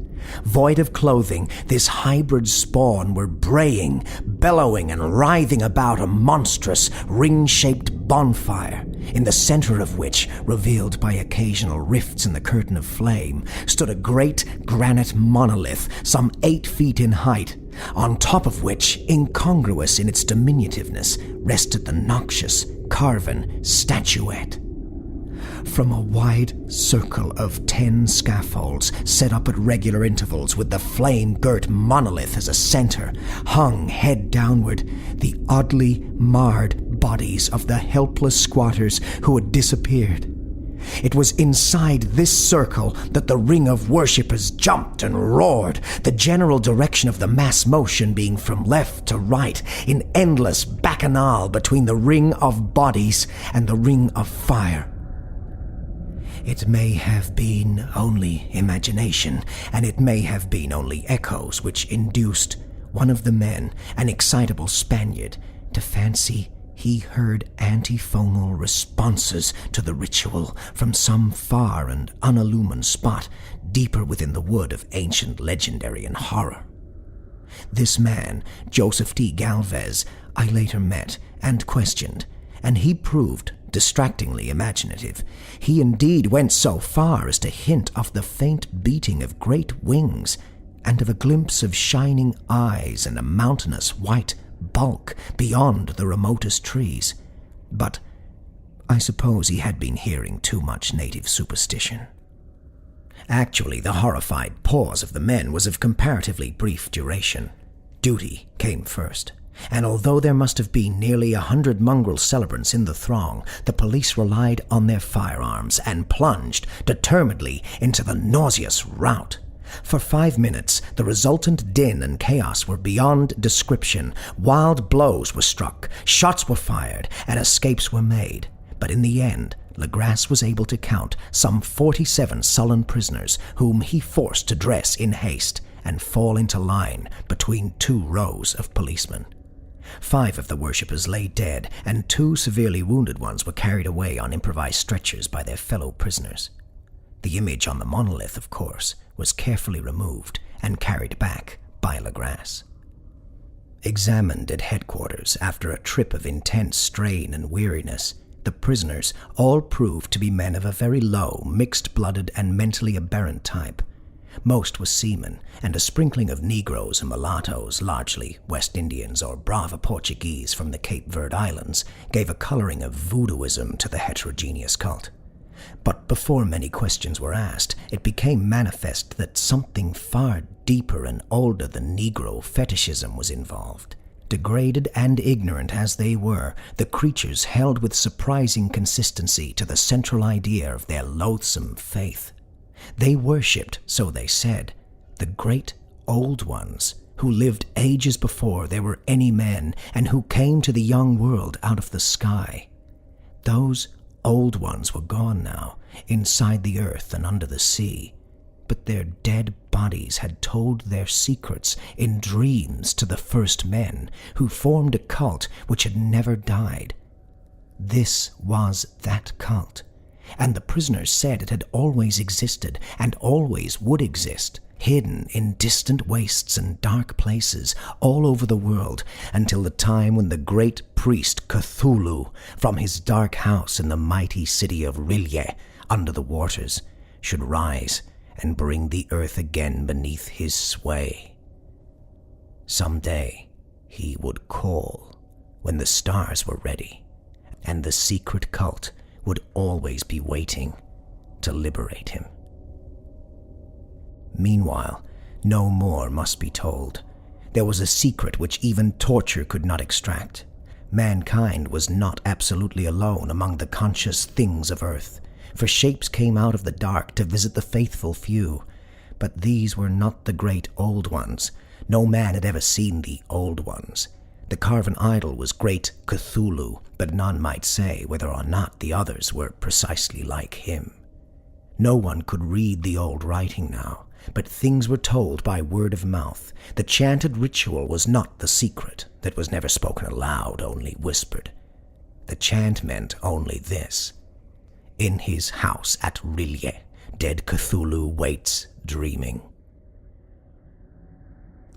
[SPEAKER 1] Void of clothing, this hybrid spawn were braying, bellowing, and writhing about a monstrous, ring-shaped bonfire, in the center of which, revealed by occasional rifts in the curtain of flame, stood a great granite monolith some 8 feet in height, on top of which, incongruous in its diminutiveness, rested the noxious, carven statuette. From a wide circle of 10 scaffolds set up at regular intervals with the flame-girt monolith as a center, hung head downward the oddly marred bodies of the helpless squatters who had disappeared. It was inside this circle that the ring of worshippers jumped and roared, the general direction of the mass motion being from left to right in endless bacchanal between the ring of bodies and the ring of fire. It may have been only imagination, and it may have been only echoes which induced one of the men, an excitable Spaniard, to fancy he heard antiphonal responses to the ritual from some far and unillumined spot deeper within the wood of ancient legendary and horror. This man, Joseph D. Galvez, I later met and questioned, and he proved distractingly imaginative. He indeed went so far as to hint of the faint beating of great wings, and of a glimpse of shining eyes and a mountainous white bulk beyond the remotest trees. But I suppose he had been hearing too much native superstition. Actually, the horrified pause of the men was of comparatively brief duration. Duty came first. And although there must have been nearly 100 mongrel celebrants in the throng, the police relied on their firearms and plunged determinedly into the nauseous rout. For 5 minutes, the resultant din and chaos were beyond description. Wild blows were struck, shots were fired, and escapes were made. But in the end, Legrasse was able to count some 47 sullen prisoners whom he forced to dress in haste and fall into line between 2 rows of policemen. 5 of the worshippers lay dead, and 2 severely wounded ones were carried away on improvised stretchers by their fellow prisoners. The image on the monolith, of course, was carefully removed and carried back by Legrasse. Examined at headquarters after a trip of intense strain and weariness, the prisoners all proved to be men of a very low, mixed-blooded and mentally aberrant type. Most were seamen, and a sprinkling of Negroes and mulattoes, largely West Indians or Brava Portuguese from the Cape Verde Islands, gave a coloring of voodooism to the heterogeneous cult. But before many questions were asked, it became manifest that something far deeper and older than Negro fetishism was involved. Degraded and ignorant as they were, the creatures held with surprising consistency to the central idea of their loathsome faith. They worshipped, so they said, the great old ones who lived ages before there were any men and who came to the young world out of the sky. Those old ones were gone now, inside the earth and under the sea, but their dead bodies had told their secrets in dreams to the first men who formed a cult which had never died. This was that cult, and the prisoners said it had always existed and always would exist, hidden in distant wastes and dark places all over the world until the time when the great priest CTHULHU, from his dark house in the mighty city of R'lyeh under the waters, should rise and bring the earth again beneath his sway. Someday he would call when the stars were ready, and the secret cult would always be waiting to liberate him. Meanwhile, no more must be told. There was a secret which even torture could not extract. Mankind was not absolutely alone among the conscious things of earth, for shapes came out of the dark to visit the faithful few. But these were not the great old ones. No man had ever seen the old ones. The carven idol was great CTHULHU, but none might say whether or not the others were precisely like him. No one could read the old writing now, but things were told by word of mouth. The chanted ritual was not the secret that was never spoken aloud, only whispered. The chant meant only this: in his house at R'lyeh, dead CTHULHU waits, dreaming.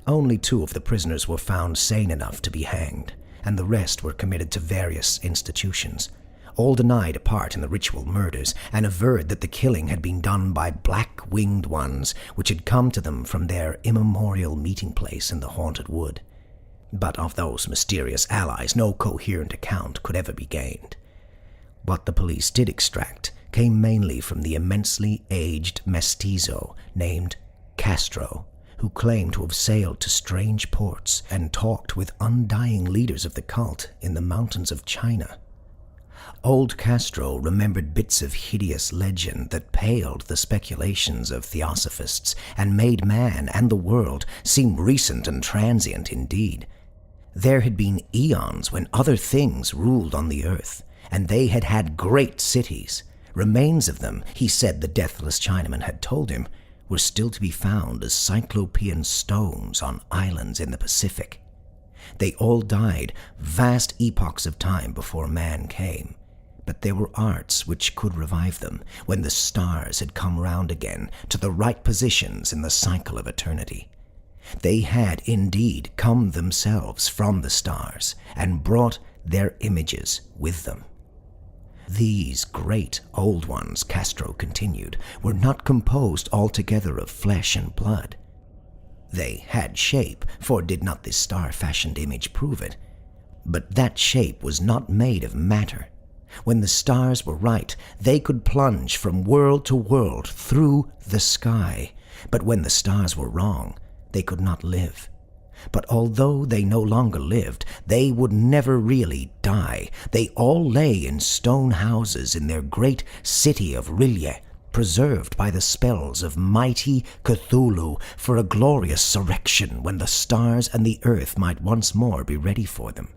[SPEAKER 1] Only 2 of the prisoners were found sane enough to be hanged, and the rest were committed to various institutions. All denied a part in the ritual murders, and averred that the killing had been done by black-winged ones which had come to them from their immemorial meeting place in the haunted wood. But of those mysterious allies no coherent account could ever be gained. What the police did extract came mainly from the immensely aged mestizo named Castro, who claimed to have sailed to strange ports and talked with undying leaders of the cult in the mountains of China. Old Castro remembered bits of hideous legend that paled the speculations of theosophists and made man and the world seem recent and transient indeed. There had been eons when other things ruled on the earth, and they had had great cities. Remains of them, he said the deathless Chinaman had told him, were still to be found as cyclopean stones on islands in the Pacific. They all died vast epochs of time before man came, but there were arts which could revive them when the stars had come round again to the right positions in the cycle of eternity. They had indeed come themselves from the stars and brought their images with them. These great old ones, Castro continued, were not composed altogether of flesh and blood. They had shape, for did not this star-fashioned image prove it? But that shape was not made of matter. When the stars were right, they could plunge from world to world through the sky. But when the stars were wrong, they could not live. But although they no longer lived, they would never really die. They all lay in stone houses in their great city of R'lyeh, preserved by the spells of mighty CTHULHU for a glorious surrection when the stars and the earth might once more be ready for them.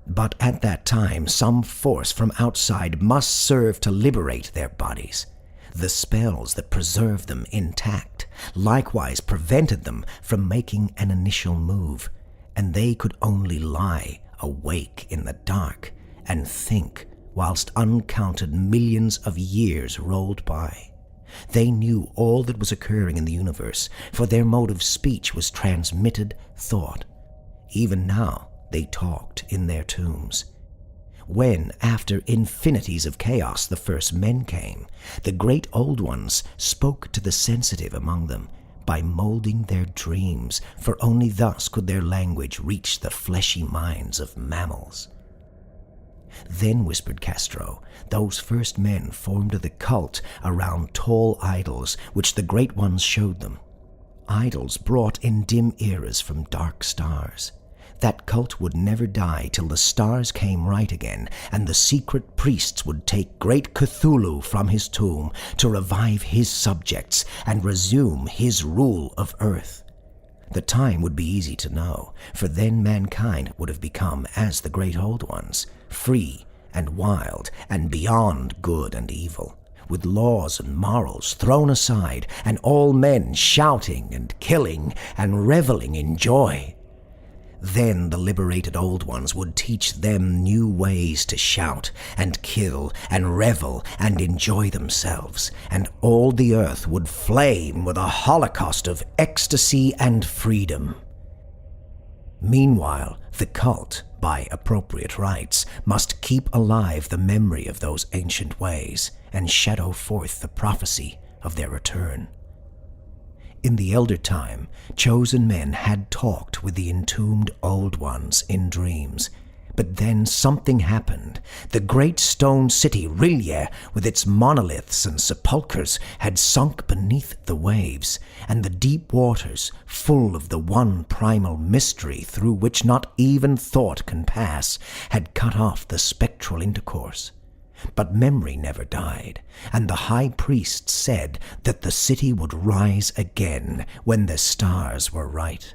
[SPEAKER 1] But at that time, some force from outside must serve to liberate their bodies. The spells that preserved them intact likewise prevented them from making an initial move, and they could only lie awake in the dark and think whilst uncounted millions of years rolled by. They knew all that was occurring in the universe, for their mode of speech was transmitted thought. Even now they talked in their tombs. When, after infinities of chaos, the first men came, the great old ones spoke to the sensitive among them by molding their dreams, for only thus could their language reach the fleshy minds of mammals. Then, whispered Castro, those first men formed the cult around tall idols which the great ones showed them. Idols brought in dim eras from dark stars. That cult would never die till the stars came right again, and the secret priests would take great CTHULHU from his tomb to revive his subjects and resume his rule of earth. The time would be easy to know, for then mankind would have become as the great old ones, free and wild and beyond good and evil, with laws and morals thrown aside, and all men shouting and killing and reveling in joy. Then the liberated old ones would teach them new ways to shout and kill and revel and enjoy themselves, and all the earth would flame with a holocaust of ecstasy and freedom. Meanwhile, the cult, by appropriate rites, must keep alive the memory of those ancient ways and shadow forth the prophecy of their return. In the elder time, chosen men had talked with the entombed old ones in dreams. But then something happened. The great stone city, Rillier, with its monoliths and sepulchres, had sunk beneath the waves, and the deep waters, full of the one primal mystery through which not even thought can pass, had cut off the spectral intercourse. But memory never died, and the high priest said that the city would rise again when the stars were right.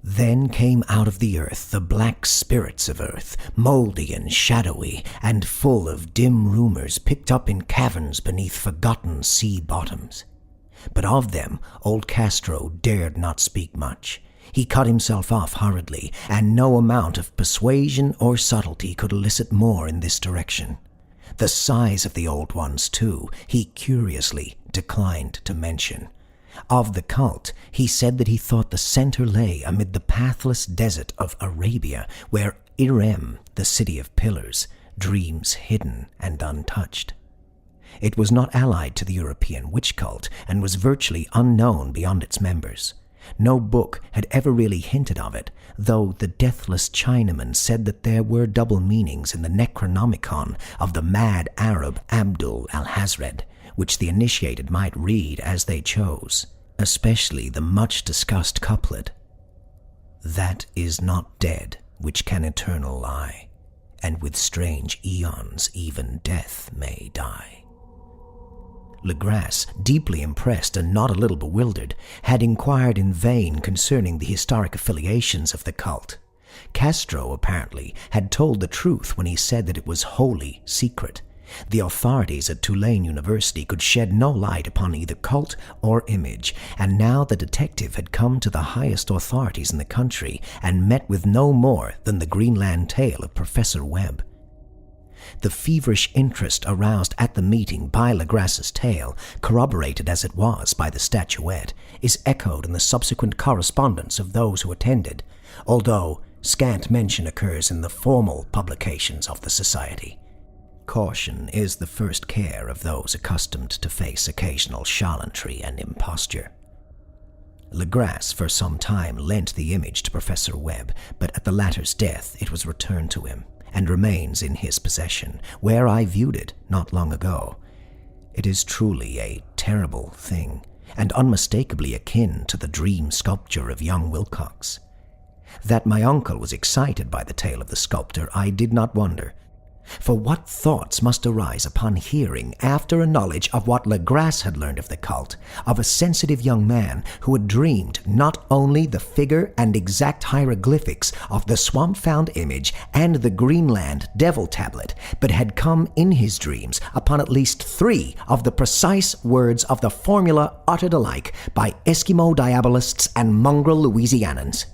[SPEAKER 1] Then came out of the earth the black spirits of earth, mouldy and shadowy, and full of dim rumors picked up in caverns beneath forgotten sea bottoms. But of them old Castro dared not speak much. He cut himself off hurriedly, and no amount of persuasion or subtlety could elicit more in this direction. The size of the old ones, too, he curiously declined to mention. Of the cult, he said that he thought the center lay amid the pathless desert of Arabia, where Irem, the city of pillars, dreams hidden and untouched. It was not allied to the European witch cult, and was virtually unknown beyond its members. No book had ever really hinted of it, though the deathless Chinaman said that there were double meanings in the Necronomicon of the mad Arab Abdul al-Hazred, which the initiated might read as they chose, especially the much-discussed couplet, "That is not dead which can eternal lie, and with strange eons even death may die." Legrasse, deeply impressed and not a little bewildered, had inquired in vain concerning the historic affiliations of the cult. Castro, apparently, had told the truth when he said that it was wholly secret. The authorities at Tulane University could shed no light upon either cult or image, and now the detective had come to the highest authorities in the country and met with no more than the Greenland tale of Professor Webb. The feverish interest aroused at the meeting by Legrasse's tale, corroborated as it was by the statuette, is echoed in the subsequent correspondence of those who attended, although scant mention occurs in the formal publications of the Society. Caution is the first care of those accustomed to face occasional charlatanry and imposture. Legrasse for some time lent the image to Professor Webb, but at the latter's death it was returned to him, and remains in his possession, where I viewed it not long ago. It is truly a terrible thing, and unmistakably akin to the dream sculpture of young Wilcox. That my uncle was excited by the tale of the sculptor I did not wonder, for what thoughts must arise upon hearing, after a knowledge of what Legrasse had learned of the cult, of a sensitive young man who had dreamed not only the figure and exact hieroglyphics of the swamp-found image and the Greenland devil tablet, but had come in his dreams upon at least 3 of the precise words of the formula uttered alike by Eskimo diabolists and mongrel Louisianans.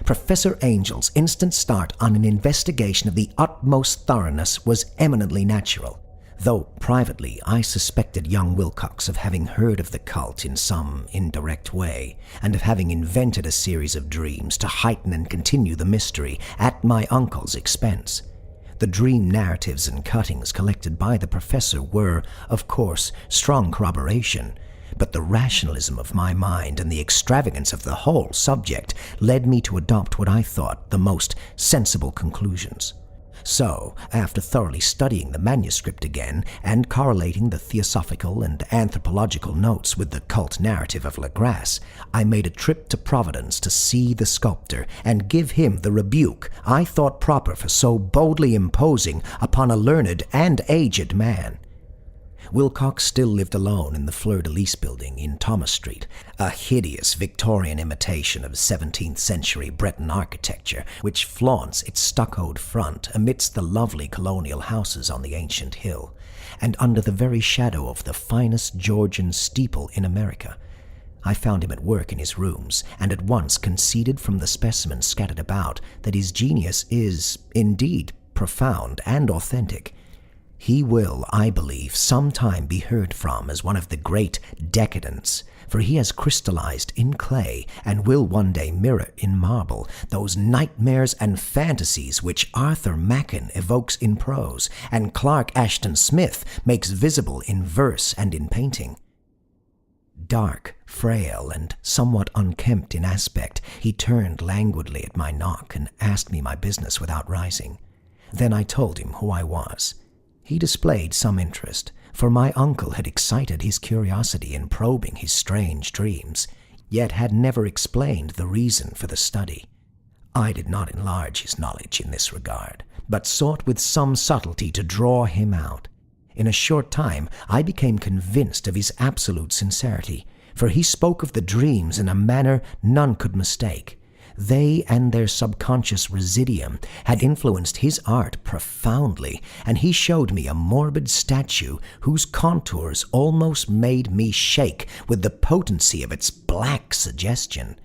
[SPEAKER 1] Professor Angel's instant start on an investigation of the utmost thoroughness was eminently natural, though privately I suspected young Wilcox of having heard of the cult in some indirect way, and of having invented a series of dreams to heighten and continue the mystery at my uncle's expense. The dream narratives and cuttings collected by the professor were, of course, strong corroboration, but the rationalism of my mind and the extravagance of the whole subject led me to adopt what I thought the most sensible conclusions. So, after thoroughly studying the manuscript again and correlating the theosophical and anthropological notes with the cult narrative of Legrasse, I made a trip to Providence to see the sculptor and give him the rebuke I thought proper for so boldly imposing upon a learned and aged man. Wilcox still lived alone in the Fleur-de-Lis building in Thomas Street, a hideous Victorian imitation of 17th century Breton architecture which flaunts its stuccoed front amidst the lovely colonial houses on the ancient hill, and under the very shadow of the finest Georgian steeple in America. I found him at work in his rooms, and at once conceded from the specimens scattered about that his genius is, indeed, profound and authentic. He will, I believe, sometime be heard from as one of the great decadents, for he has crystallized in clay and will one day mirror in marble those nightmares and fantasies which Arthur Machen evokes in prose and Clark Ashton Smith makes visible in verse and in painting. Dark, frail, and somewhat unkempt in aspect, he turned languidly at my knock and asked me my business without rising. Then I told him who I was. He displayed some interest, for my uncle had excited his curiosity in probing his strange dreams, yet had never explained the reason for the study. I did not enlarge his knowledge in this regard, but sought with some subtlety to draw him out. In a short time I became convinced of his absolute sincerity, for he spoke of the dreams in a manner none could mistake. They and their subconscious residuum had influenced his art profoundly, and he showed me a morbid statue whose contours almost made me shake with the potency of its black suggestion.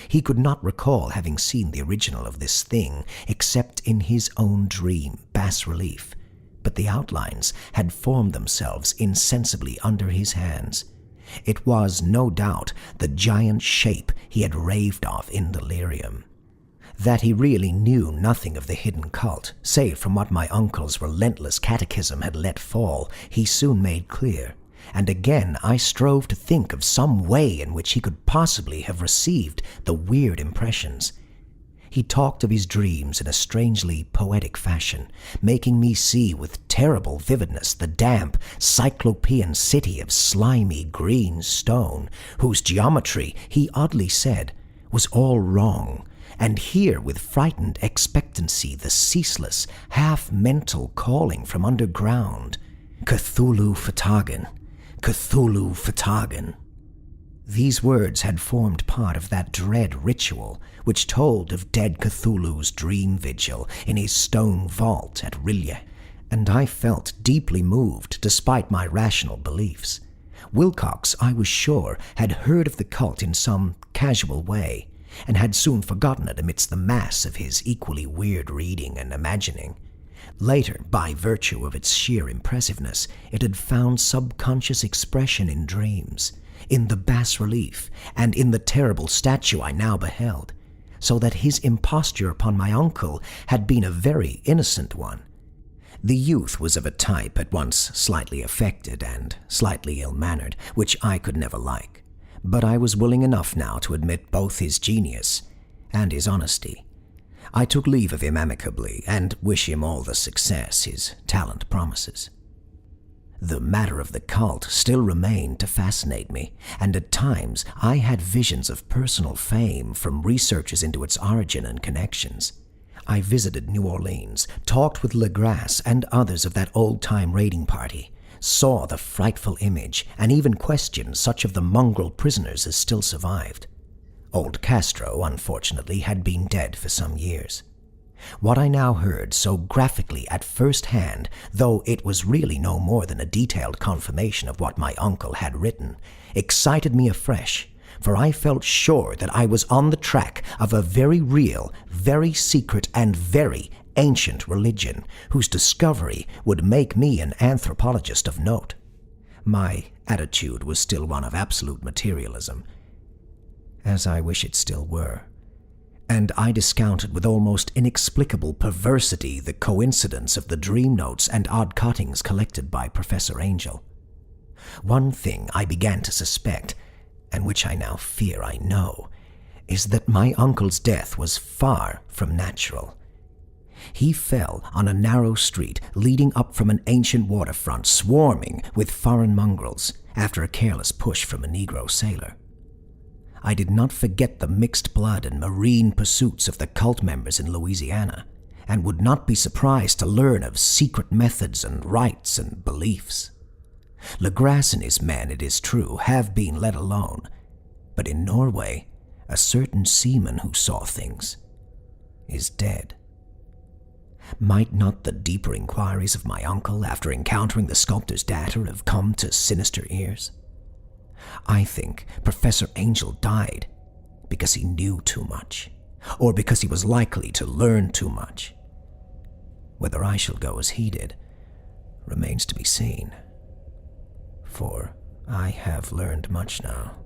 [SPEAKER 1] He could not recall having seen the original of this thing except in his own dream bas-relief, but the outlines had formed themselves insensibly under his hands. It was, no doubt, the giant shape he had raved of in delirium. That he really knew nothing of the hidden cult, save from what my uncle's relentless catechism had let fall, he soon made clear, and again I strove to think of some way in which he could possibly have received the weird impressions. He talked of his dreams in a strangely poetic fashion, making me see with terrible vividness the damp, cyclopean city of slimy green stone, whose geometry, he oddly said, was all wrong, and hear with frightened expectancy the ceaseless, half-mental calling from underground, "Cthulhu Fhtagn, Cthulhu Fhtagn." These words had formed part of that dread ritual which told of dead Cthulhu's dream vigil in his stone vault at R'lyeh, and I felt deeply moved despite my rational beliefs. Wilcox, I was sure, had heard of the cult in some casual way, and had soon forgotten it amidst the mass of his equally weird reading and imagining. Later, by virtue of its sheer impressiveness, it had found subconscious expression in dreams, in the bas-relief, and in the terrible statue I now beheld, so that his imposture upon my uncle had been a very innocent one. The youth was of a type at once slightly affected and slightly ill-mannered, which I could never like, but I was willing enough now to admit both his genius and his honesty. I took leave of him amicably, and wish him all the success his talent promises. The matter of the cult still remained to fascinate me, and at times I had visions of personal fame from researches into its origin and connections. I visited New Orleans, talked with Legrasse and others of that old-time raiding party, saw the frightful image, and even questioned such of the mongrel prisoners as still survived. Old Castro, unfortunately, had been dead for some years. What I now heard so graphically at first hand, though it was really no more than a detailed confirmation of what my uncle had written, excited me afresh, for I felt sure that I was on the track of a very real, very secret, and very ancient religion, whose discovery would make me an anthropologist of note. My attitude was still one of absolute materialism, as I wish it still were, and I discounted with almost inexplicable perversity the coincidence of the dream notes and odd cuttings collected by Professor Angel. One thing I began to suspect, and which I now fear I know, is that my uncle's death was far from natural. He fell on a narrow street leading up from an ancient waterfront swarming with foreign mongrels after a careless push from a Negro sailor. I did not forget the mixed blood and marine pursuits of the cult members in Louisiana, and would not be surprised to learn of secret methods and rites and beliefs. Legrasse and his men, it is true, have been let alone, but in Norway, a certain seaman who saw things is dead. Might not the deeper inquiries of my uncle after encountering the sculptor's data have come to sinister ears? I think Professor Angel died because he knew too much, or because he was likely to learn too much. Whether I shall go as he did remains to be seen, for I have learned much now.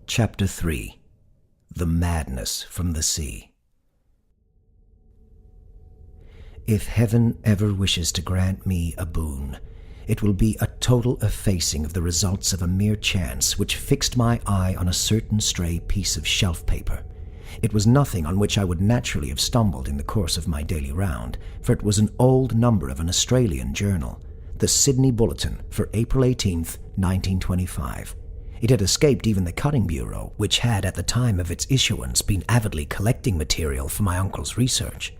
[SPEAKER 1] Chapter 3. The Madness from the Sea. If heaven ever wishes to grant me a boon, it will be a total effacing of the results of a mere chance which fixed my eye on a certain stray piece of shelf paper. It was nothing on which I would naturally have stumbled in the course of my daily round, for it was an old number of an Australian journal, the Sydney Bulletin for April 18th, 1925. It had escaped even the Cutting Bureau, which had at the time of its issuance been avidly collecting material for my uncle's research.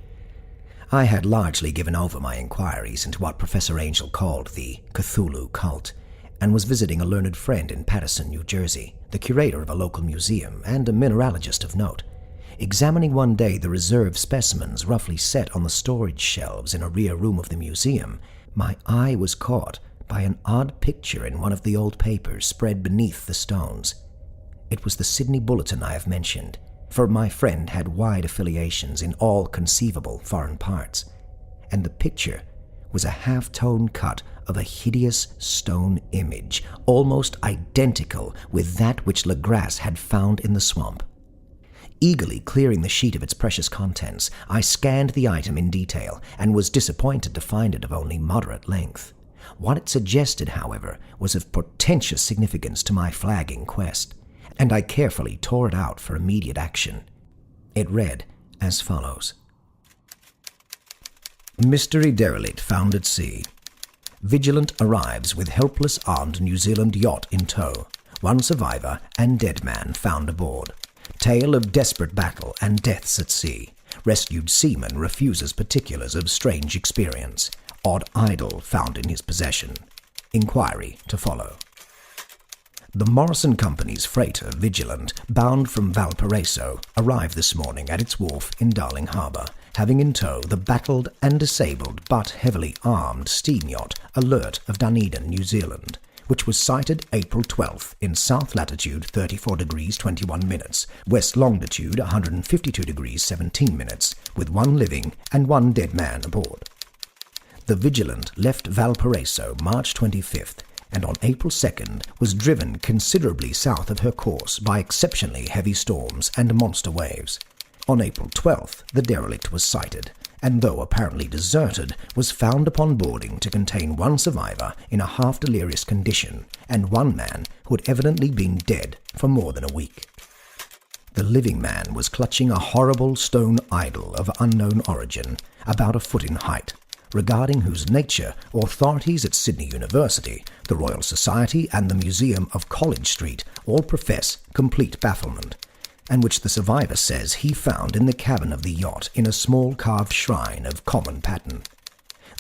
[SPEAKER 1] I had largely given over my inquiries into what Professor Angel called the Cthulhu cult, and was visiting a learned friend in Paterson, New Jersey, the curator of a local museum and a mineralogist of note. Examining one day the reserve specimens roughly set on the storage shelves in a rear room of the museum, my eye was caught by an odd picture in one of the old papers spread beneath the stones. It was the Sydney Bulletin I have mentioned, for my friend had wide affiliations in all conceivable foreign parts, and the picture was a half-tone cut of a hideous stone image, almost identical with that which Legrasse had found in the swamp. Eagerly clearing the sheet of its precious contents, I scanned the item in detail, and was disappointed to find it of only moderate length. What it suggested, however, was of portentous significance to my flagging quest, and I carefully tore it out for immediate action. It read as follows. Mystery derelict found at sea. Vigilant arrives with helpless armed New Zealand yacht in tow. One survivor and dead man found aboard. Tale of desperate battle and deaths at sea. Rescued seaman refuses particulars of strange experience. Odd idol found in his possession. Inquiry to follow. The Morrison Company's freighter Vigilant, bound from Valparaiso, arrived this morning at its wharf in Darling Harbour, having in tow the battled and disabled but heavily armed steam yacht Alert of Dunedin, New Zealand, which was sighted April 12th in south latitude 34 degrees 21 minutes, west longitude 152 degrees 17 minutes, with one living and one dead man aboard. The Vigilant left Valparaiso March 25th, and on April 2nd was driven considerably south of her course by exceptionally heavy storms and monster waves. On April 12th, the derelict was sighted, and though apparently deserted, was found upon boarding to contain one survivor in a half-delirious condition, and one man who had evidently been dead for more than a week. The living man was clutching a horrible stone idol of unknown origin, about a foot in height, regarding whose nature authorities at Sydney University, the Royal Society, and the Museum of College Street all profess complete bafflement, and which the survivor says he found in the cabin of the yacht in a small carved shrine of common pattern.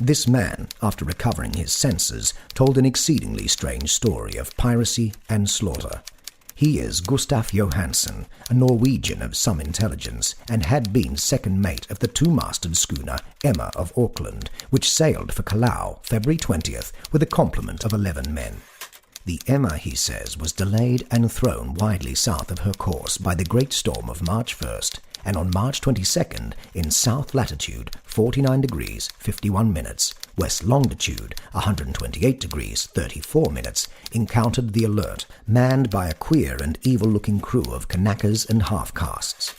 [SPEAKER 1] This man, after recovering his senses, told an exceedingly strange story of piracy and slaughter. He is Gustaf Johansen, a Norwegian of some intelligence, and had been second mate of the two-masted schooner Emma of Auckland, which sailed for Callao February 20th with a complement of 11 men. The Emma, he says, was delayed and thrown widely south of her course by the great storm of March 1st, and on March 22nd, in south latitude 49 degrees 51 minutes, west longitude 128 degrees 34 minutes, encountered the Alert, manned by a queer and evil-looking crew of Kanakas and half-castes.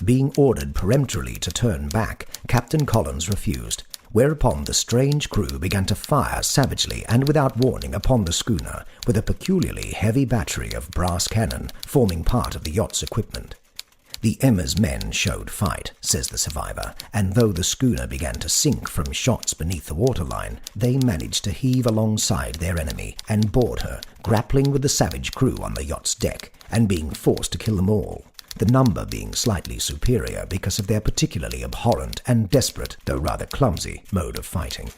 [SPEAKER 1] Being ordered peremptorily to turn back, Captain Collins refused, whereupon the strange crew began to fire savagely and without warning upon the schooner with a peculiarly heavy battery of brass cannon forming part of the yacht's equipment. The Emma's men showed fight, says the survivor, and though the schooner began to sink from shots beneath the waterline, they managed to heave alongside their enemy and board her, grappling with the savage crew on the yacht's deck, and being forced to kill them all. the number being slightly superior because of their particularly abhorrent and desperate, though rather clumsy, mode of fighting.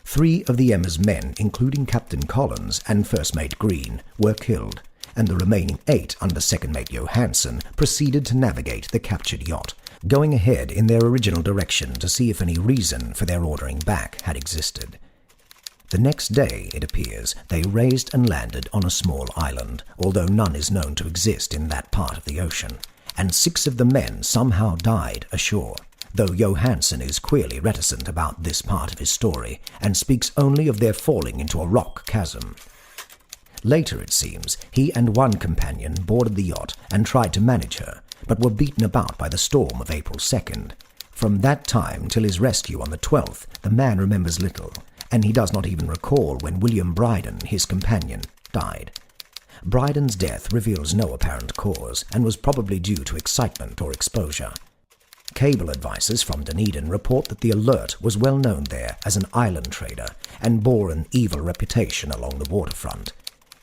[SPEAKER 1] 3 of the Emma's men, including Captain Collins and First Mate Green, were killed, and the remaining 8 under Second Mate Johansson proceeded to navigate the captured yacht, going ahead in their original direction to see if any reason for their ordering back had existed. The next day, it appears, they raised and landed on a small island, although none is known to exist in that part of the ocean, and 6 of the men somehow died ashore, though Johansson is queerly reticent about this part of his story and speaks only of their falling into a rock chasm. Later, it seems, he and one companion boarded the yacht and tried to manage her, but were beaten about by the storm of April 2nd. From that time till his rescue on the 12th, the man remembers little, and he does not even recall when William Bryden, his companion, died. Bryden's death reveals no apparent cause, and was probably due to excitement or exposure. Cable advisors from Dunedin report that the Alert was well known there as an island trader, and bore an evil reputation along the waterfront.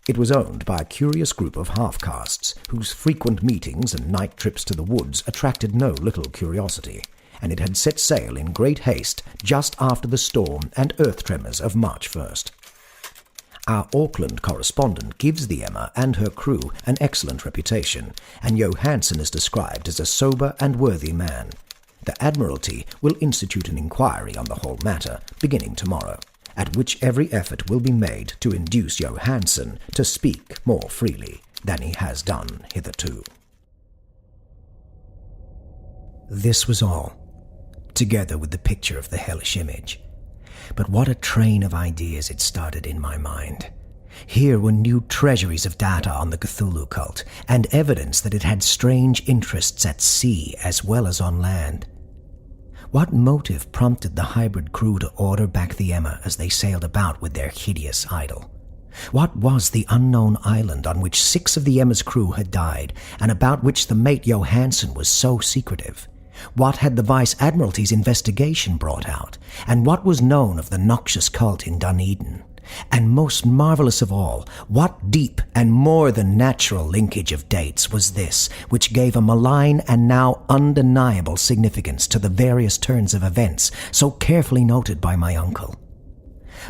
[SPEAKER 1] It was owned by a curious group of half-castes, whose frequent meetings and night trips to the woods attracted no little curiosity, and it had set sail in great haste just after the storm and earth tremors of March 1st. Our Auckland correspondent gives the Emma and her crew an excellent reputation, and Johansson is described as a sober and worthy man. The Admiralty will institute an inquiry on the whole matter, beginning tomorrow, at which every effort will be made to induce Johansson to speak more freely than he has done hitherto. This was all, together with the picture of the hellish image. But what a train of ideas it started in my mind. Here were new treasuries of data on the Cthulhu cult, and evidence that it had strange interests at sea as well as on land. What motive prompted the hybrid crew to order back the Emma as they sailed about with their hideous idol? What was the unknown island on which 6 of the Emma's crew had died, and about which the mate Johansson was so secretive? What had the Vice Admiralty's investigation brought out, and what was known of the noxious cult in Dunedin? And most marvelous of all, what deep and more than natural linkage of dates was this, which gave a malign and now undeniable significance to the various turns of events so carefully noted by my uncle?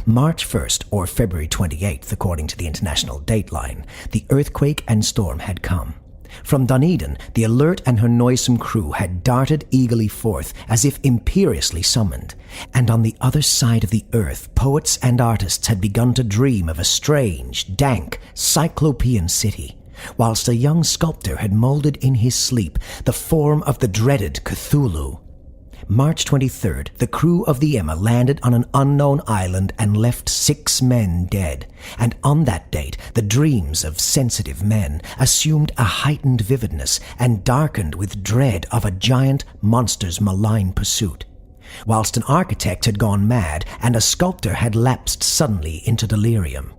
[SPEAKER 1] March 1st, or February 28th, according to the international dateline, the earthquake and storm had come. From Dunedin, the Alert and her noisome crew had darted eagerly forth as if imperiously summoned, and on the other side of the earth poets and artists had begun to dream of a strange, dank, cyclopean city, whilst a young sculptor had moulded in his sleep the form of the dreaded Cthulhu. March 23rd, the crew of the Emma landed on an unknown island and left 6 men dead, and on that date the dreams of sensitive men assumed a heightened vividness and darkened with dread of a giant monster's malign pursuit, whilst an architect had gone mad and a sculptor had lapsed suddenly into delirium.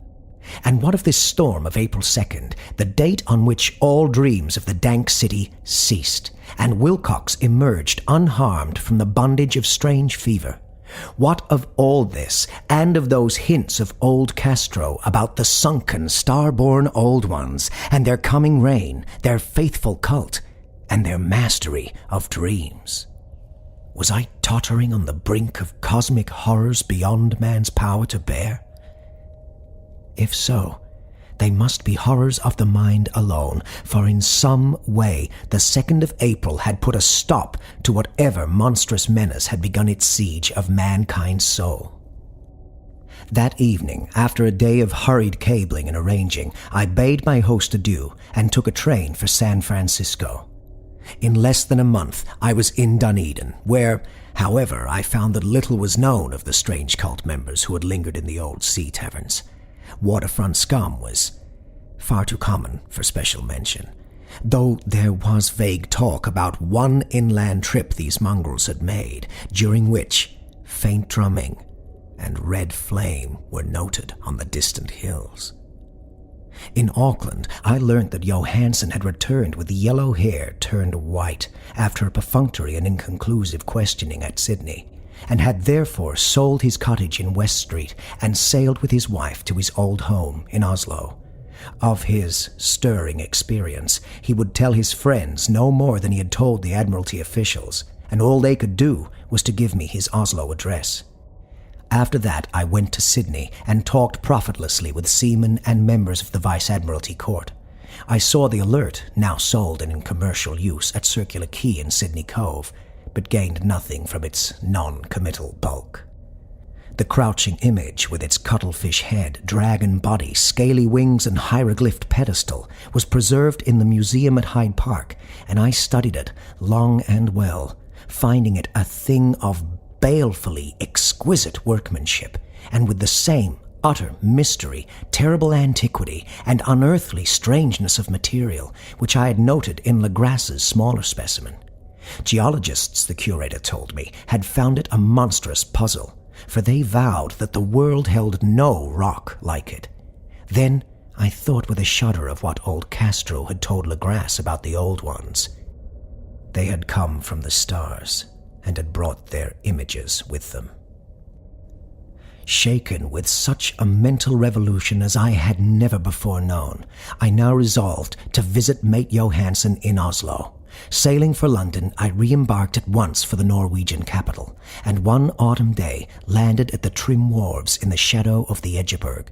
[SPEAKER 1] And what of this storm of April 2nd, the date on which all dreams of the dank city ceased, and Wilcox emerged unharmed from the bondage of strange fever? What of all this, and of those hints of old Castro about the sunken, star-born old ones, and their coming reign, their faithful cult, and their mastery of dreams? Was I tottering on the brink of cosmic horrors beyond man's power to bear? If so, they must be horrors of the mind alone, for in some way the 2nd of April had put a stop to whatever monstrous menace had begun its siege of mankind's soul. That evening, after a day of hurried cabling and arranging, I bade my host adieu and took a train for San Francisco. In less than a month, I was in Dunedin, where, however, I found that little was known of the strange cult members who had lingered in the old sea taverns. Waterfront scum was far too common for special mention, though there was vague talk about one inland trip these mongrels had made, during which faint drumming and red flame were noted on the distant hills. In Auckland, I learnt that Johansson had returned with yellow hair turned white after a perfunctory and inconclusive questioning at Sydney, and had therefore sold his cottage in West Street and sailed with his wife to his old home in Oslo. Of his stirring experience, he would tell his friends no more than he had told the Admiralty officials, and all they could do was to give me his Oslo address. After that, I went to Sydney and talked profitlessly with seamen and members of the Vice Admiralty Court. I saw the Alert, now sold and in commercial use, at Circular Quay in Sydney Cove, but gained nothing from its non-committal bulk. The crouching image, with its cuttlefish head, dragon body, scaly wings, and hieroglyphed pedestal, was preserved in the museum at Hyde Park, and I studied it long and well, finding it a thing of balefully exquisite workmanship, and with the same utter mystery, terrible antiquity, and unearthly strangeness of material which I had noted in Legrasse's smaller specimen. Geologists, the curator told me, had found it a monstrous puzzle, for they vowed that the world held no rock like it. Then I thought with a shudder of what old Castro had told Legrasse about the old ones. They had come from the stars and had brought their images with them. Shaken with such a mental revolution as I had never before known, I now resolved to visit mate Johansen in Oslo. Sailing for London, I re-embarked at once for the Norwegian capital, and one autumn day landed at the trim wharves in the shadow of the Edgeberg.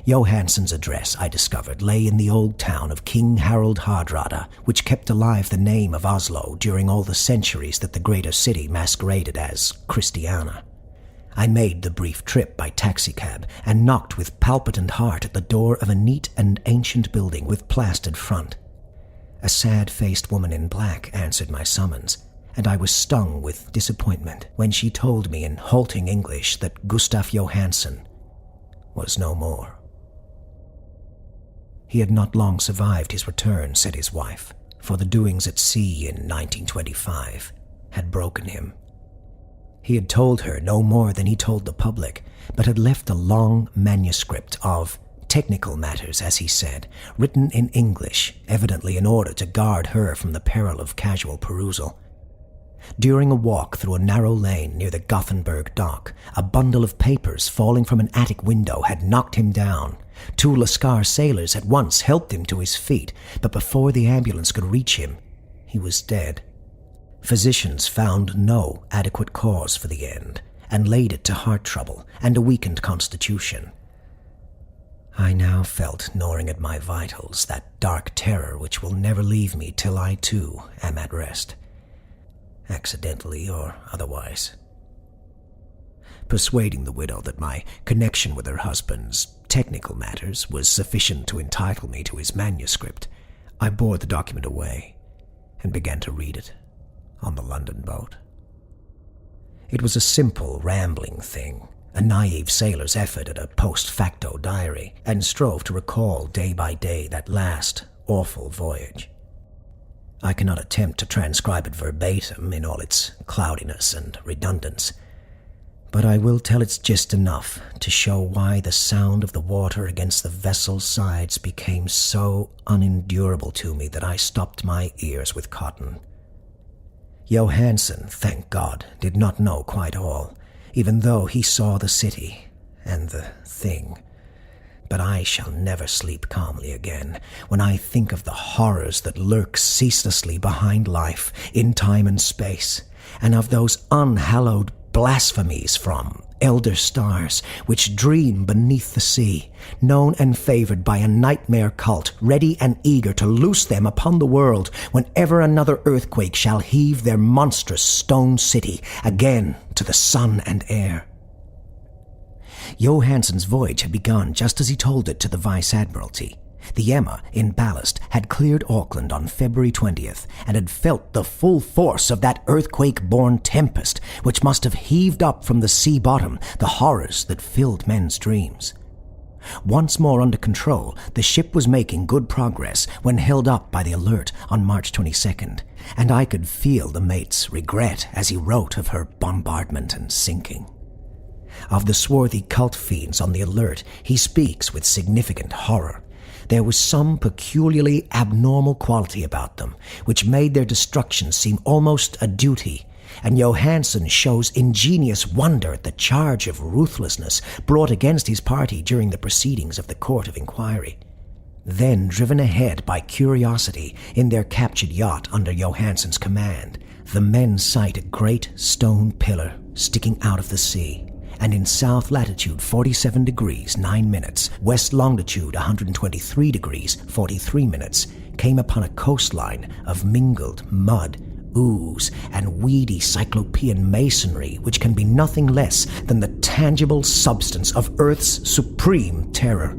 [SPEAKER 1] Johansen's address, I discovered, lay in the old town of King Harald Hardrada, which kept alive the name of Oslo during all the centuries that the greater city masqueraded as Christiania. I made the brief trip by taxicab and knocked with palpitant heart at the door of a neat and ancient building with plastered front. A sad-faced woman in black answered my summons, and I was stung with disappointment when she told me in halting English that Gustav Johansen was no more. He had not long survived his return, said his wife, for the doings at sea in 1925 had broken him. He had told her no more than he told the public, but had left a long manuscript of technical matters, as he said, written in English, evidently in order to guard her from the peril of casual perusal. During a walk through a narrow lane near the Gothenburg dock, a bundle of papers falling from an attic window had knocked him down. 2 Lascar sailors at once helped him to his feet, but before the ambulance could reach him, he was dead. Physicians found no adequate cause for the end, and laid it to heart trouble and a weakened constitution. I now felt gnawing at my vitals that dark terror which will never leave me till I too am at rest, accidentally or otherwise. Persuading the widow that my connection with her husband's technical matters was sufficient to entitle me to his manuscript, I bore the document away and began to read it on the London boat. It was a simple, rambling thing, a naive sailor's effort at a post-facto diary, and strove to recall day by day that last, awful voyage. I cannot attempt to transcribe it verbatim in all its cloudiness and redundance, but I will tell its gist enough to show why the sound of the water against the vessel's sides became so unendurable to me that I stopped my ears with cotton. Johansen, thank God, did not know quite all, even though he saw the city and the thing. But I shall never sleep calmly again when I think of the horrors that lurk ceaselessly behind life in time and space, and of those unhallowed blasphemies from elder stars which dream beneath the sea, known and favored by a nightmare cult ready and eager to loose them upon the world whenever another earthquake shall heave their monstrous stone city again to the sun and air. Johansen's voyage had begun just as he told it to the Vice Admiralty. The Emma, in ballast, had cleared Auckland on February 20th and had felt the full force of that earthquake-born tempest which must have heaved up from the sea bottom the horrors that filled men's dreams. Once more under control, the ship was making good progress when held up by the Alert on March 22nd, and I could feel the mate's regret as he wrote of her bombardment and sinking. Of the swarthy cult fiends on the Alert, he speaks with significant horror. There was some peculiarly abnormal quality about them, which made their destruction seem almost a duty, and Johansen shows ingenious wonder at the charge of ruthlessness brought against his party during the proceedings of the Court of Inquiry. Then, driven ahead by curiosity in their captured yacht under Johansen's command, the men sight a great stone pillar sticking out of the sea, and in south latitude 47 degrees 9 minutes, west longitude 123 degrees 43 minutes, came upon a coastline of mingled mud, ooze, and weedy cyclopean masonry which can be nothing less than the tangible substance of Earth's supreme terror.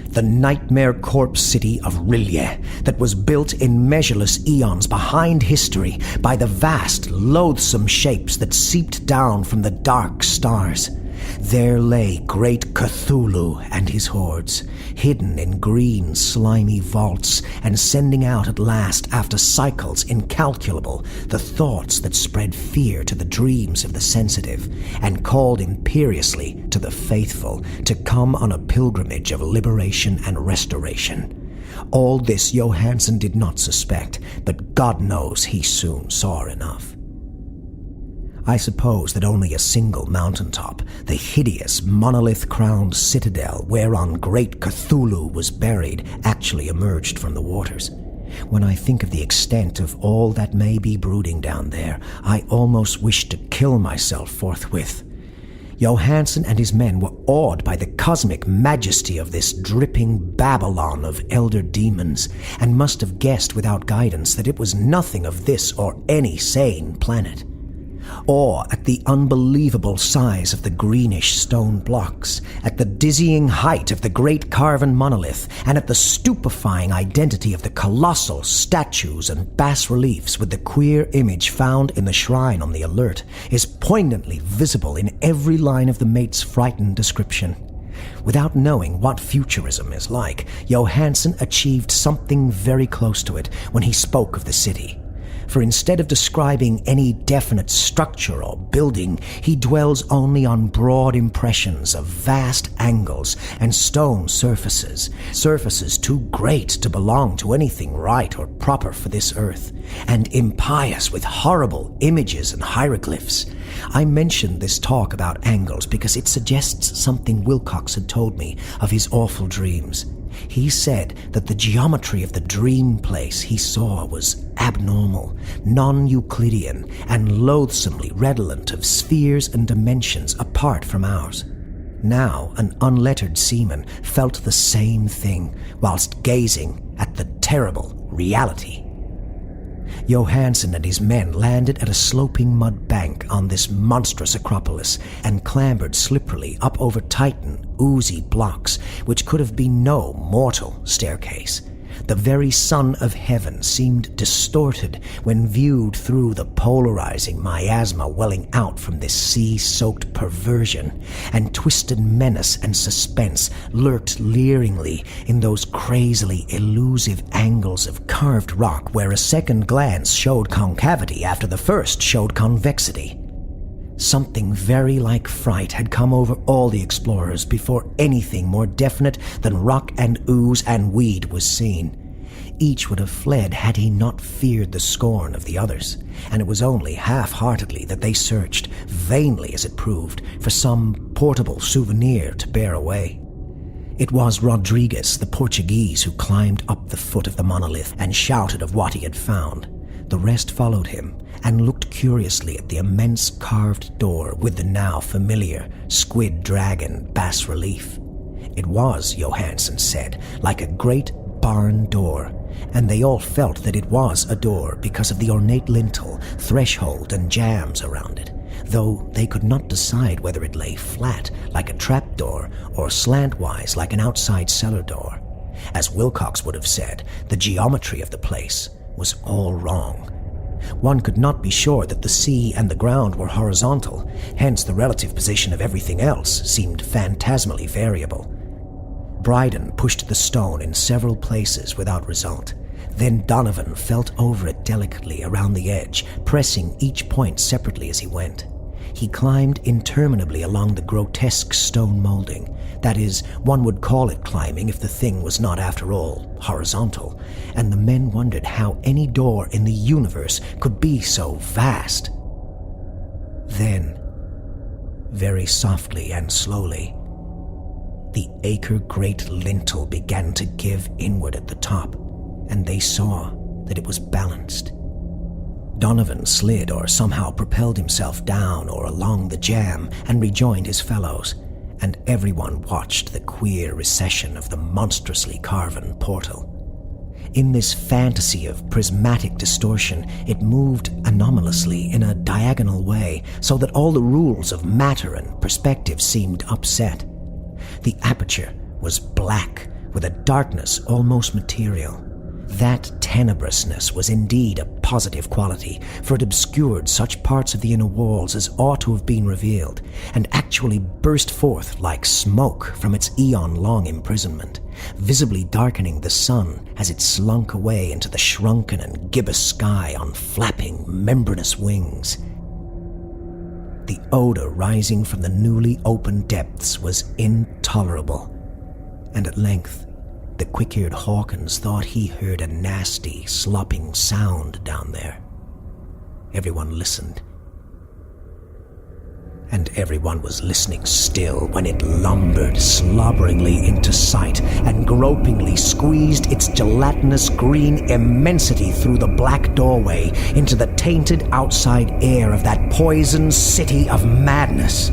[SPEAKER 1] The nightmare corpse city of Rillier that was built in measureless eons behind history by the vast, loathsome shapes that seeped down from the dark stars. There lay great Cthulhu and his hordes, hidden in green, slimy vaults, and sending out at last, after cycles incalculable, the thoughts that spread fear to the dreams of the sensitive, and called imperiously to the faithful to come on a pilgrimage of liberation and restoration. All this Johansen did not suspect, but God knows he soon saw enough. I suppose that only a single mountaintop, the hideous monolith-crowned citadel whereon great Cthulhu was buried, actually emerged from the waters. When I think of the extent of all that may be brooding down there, I almost wish to kill myself forthwith. Johansen and his men were awed by the cosmic majesty of this dripping Babylon of elder demons, and must have guessed without guidance that it was nothing of this or any sane planet. Awe at the unbelievable size of the greenish stone blocks, at the dizzying height of the great carven monolith, and at the stupefying identity of the colossal statues and bas-reliefs with the queer image found in the shrine on the Alert, is poignantly visible in every line of the mate's frightened description. Without knowing what futurism is like, Johansen achieved something very close to it when he spoke of the city. For instead of describing any definite structure or building, he dwells only on broad impressions of vast angles and stone surfaces, surfaces too great to belong to anything right or proper for this earth, and impious with horrible images and hieroglyphs. I mention this talk about angles because it suggests something Wilcox had told me of his awful dreams. He said that the geometry of the dream place he saw was abnormal, non-Euclidean, and loathsomely redolent of spheres and dimensions apart from ours. Now an unlettered seaman felt the same thing whilst gazing at the terrible reality. Johansen and his men landed at a sloping mud bank on this monstrous acropolis and clambered slipperily up over Titan, oozy blocks which could have been no mortal staircase. The very sun of heaven seemed distorted when viewed through the polarizing miasma welling out from this sea-soaked perversion, and twisted menace and suspense lurked leeringly in those crazily elusive angles of carved rock where a second glance showed concavity after the first showed convexity. Something very like fright had come over all the explorers before anything more definite than rock and ooze and weed was seen. Each would have fled had he not feared the scorn of the others, and it was only half-heartedly that they searched, vainly as it proved, for some portable souvenir to bear away. It was Rodriguez, the Portuguese, who climbed up the foot of the monolith and shouted of what he had found. The rest followed him and looked curiously at the immense carved door with the now familiar squid dragon bas-relief. It was, Johansen said, like a great barn door, and they all felt that it was a door because of the ornate lintel, threshold, and jambs around it, though they could not decide whether it lay flat like a trapdoor or slantwise like an outside cellar door. As Wilcox would have said, the geometry of the place was all wrong. One could not be sure that the sea and the ground were horizontal, hence the relative position of everything else seemed phantasmally variable. Bryden pushed the stone in several places without result. Then Donovan felt over it delicately around the edge, pressing each point separately as he went. He climbed interminably along the grotesque stone molding. That is, one would call it climbing if the thing was not, after all, horizontal, and the men wondered how any door in the universe could be so vast. Then, very softly and slowly, The acre-great lintel began to give inward at the top, and they saw that it was balanced. Donovan slid or somehow propelled himself down or along the jamb and rejoined his fellows, and everyone watched the queer recession of the monstrously carven portal. In this fantasy of prismatic distortion, it moved anomalously in a diagonal way, so that all the rules of matter and perspective seemed upset. The aperture was black, with a darkness almost material. That tenebrousness was indeed a positive quality, for it obscured such parts of the inner walls as ought to have been revealed, and actually burst forth like smoke from its eon-long imprisonment, visibly darkening the sun as it slunk away into the shrunken and gibbous sky on flapping, membranous wings. The odor rising from the newly opened depths was intolerable, and at length the quick-eared Hawkins thought he heard a nasty, slopping sound down there. Everyone listened. And everyone was listening still when it lumbered slobberingly into sight and gropingly squeezed its gelatinous green immensity through the black doorway into the tainted outside air of that poisoned city of madness.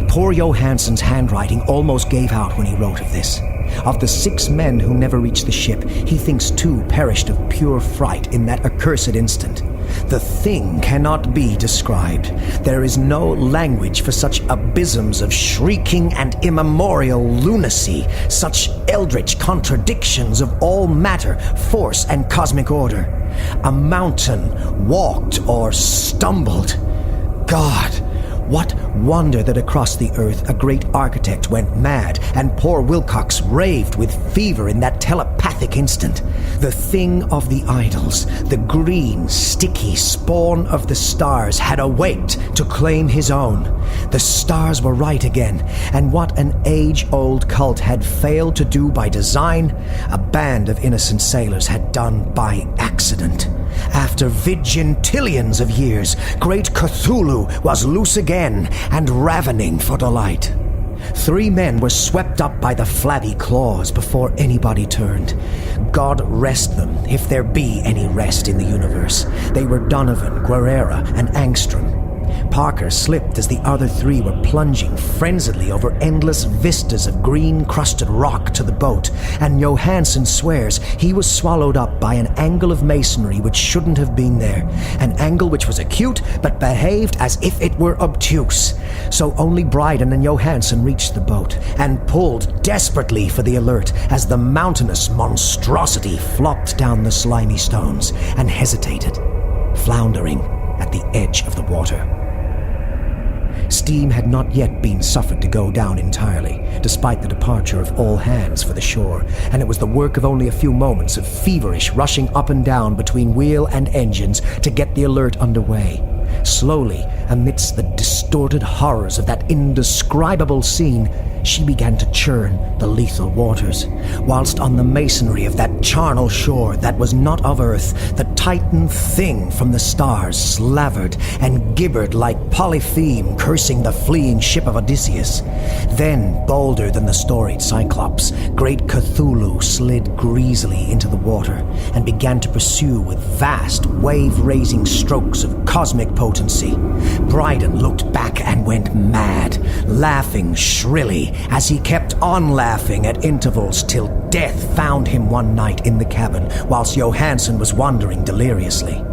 [SPEAKER 1] Poor Johansson's handwriting almost gave out when he wrote of this. Of the 6 men who never reached the ship, he thinks 2 perished of pure fright in that accursed instant. The thing cannot be described. There is no language for such abysms of shrieking and immemorial lunacy, such eldritch contradictions of all matter, force, and cosmic order. A mountain walked or stumbled. God! What wonder that across the earth a great architect went mad, and poor Wilcox raved with fever in that telepathic instant. The thing of the idols, the green, sticky spawn of the stars, had awaked to claim his own. The stars were right again, and what an age-old cult had failed to do by design, a band of innocent sailors had done by accident. After vigintillions of years, great Cthulhu was loose again and ravening for delight. 3 men were swept up by the flabby claws before anybody turned. God rest them, if there be any rest in the universe. They were Donovan, Guerrera, and Angstrom. Parker slipped as the other 3 were plunging frenziedly over endless vistas of green-crusted rock to the boat, and Johansson swears he was swallowed up by an angle of masonry which shouldn't have been there, an angle which was acute but behaved as if it were obtuse. So only Bryden and Johansson reached the boat, and pulled desperately for the Alert as the mountainous monstrosity flopped down the slimy stones and hesitated, floundering at the edge of the water. Steam had not yet been suffered to go down entirely, despite the departure of all hands for the shore, and it was the work of only a few moments of feverish rushing up and down between wheel and engines to get the Alert underway. Slowly, amidst the distorted horrors of that indescribable scene, she began to churn the lethal waters, whilst on the masonry of that charnel shore that was not of earth, the Titan thing from the stars slavered and gibbered like Polypheme cursing the fleeing ship of Odysseus. Then, bolder than the storied Cyclops, great Cthulhu slid greasily into the water and began to pursue with vast, wave-raising strokes of cosmic potency. Bryden looked back and went mad, laughing shrilly as he kept on laughing at intervals till death found him one night in the cabin whilst Johansson was wandering deliriously.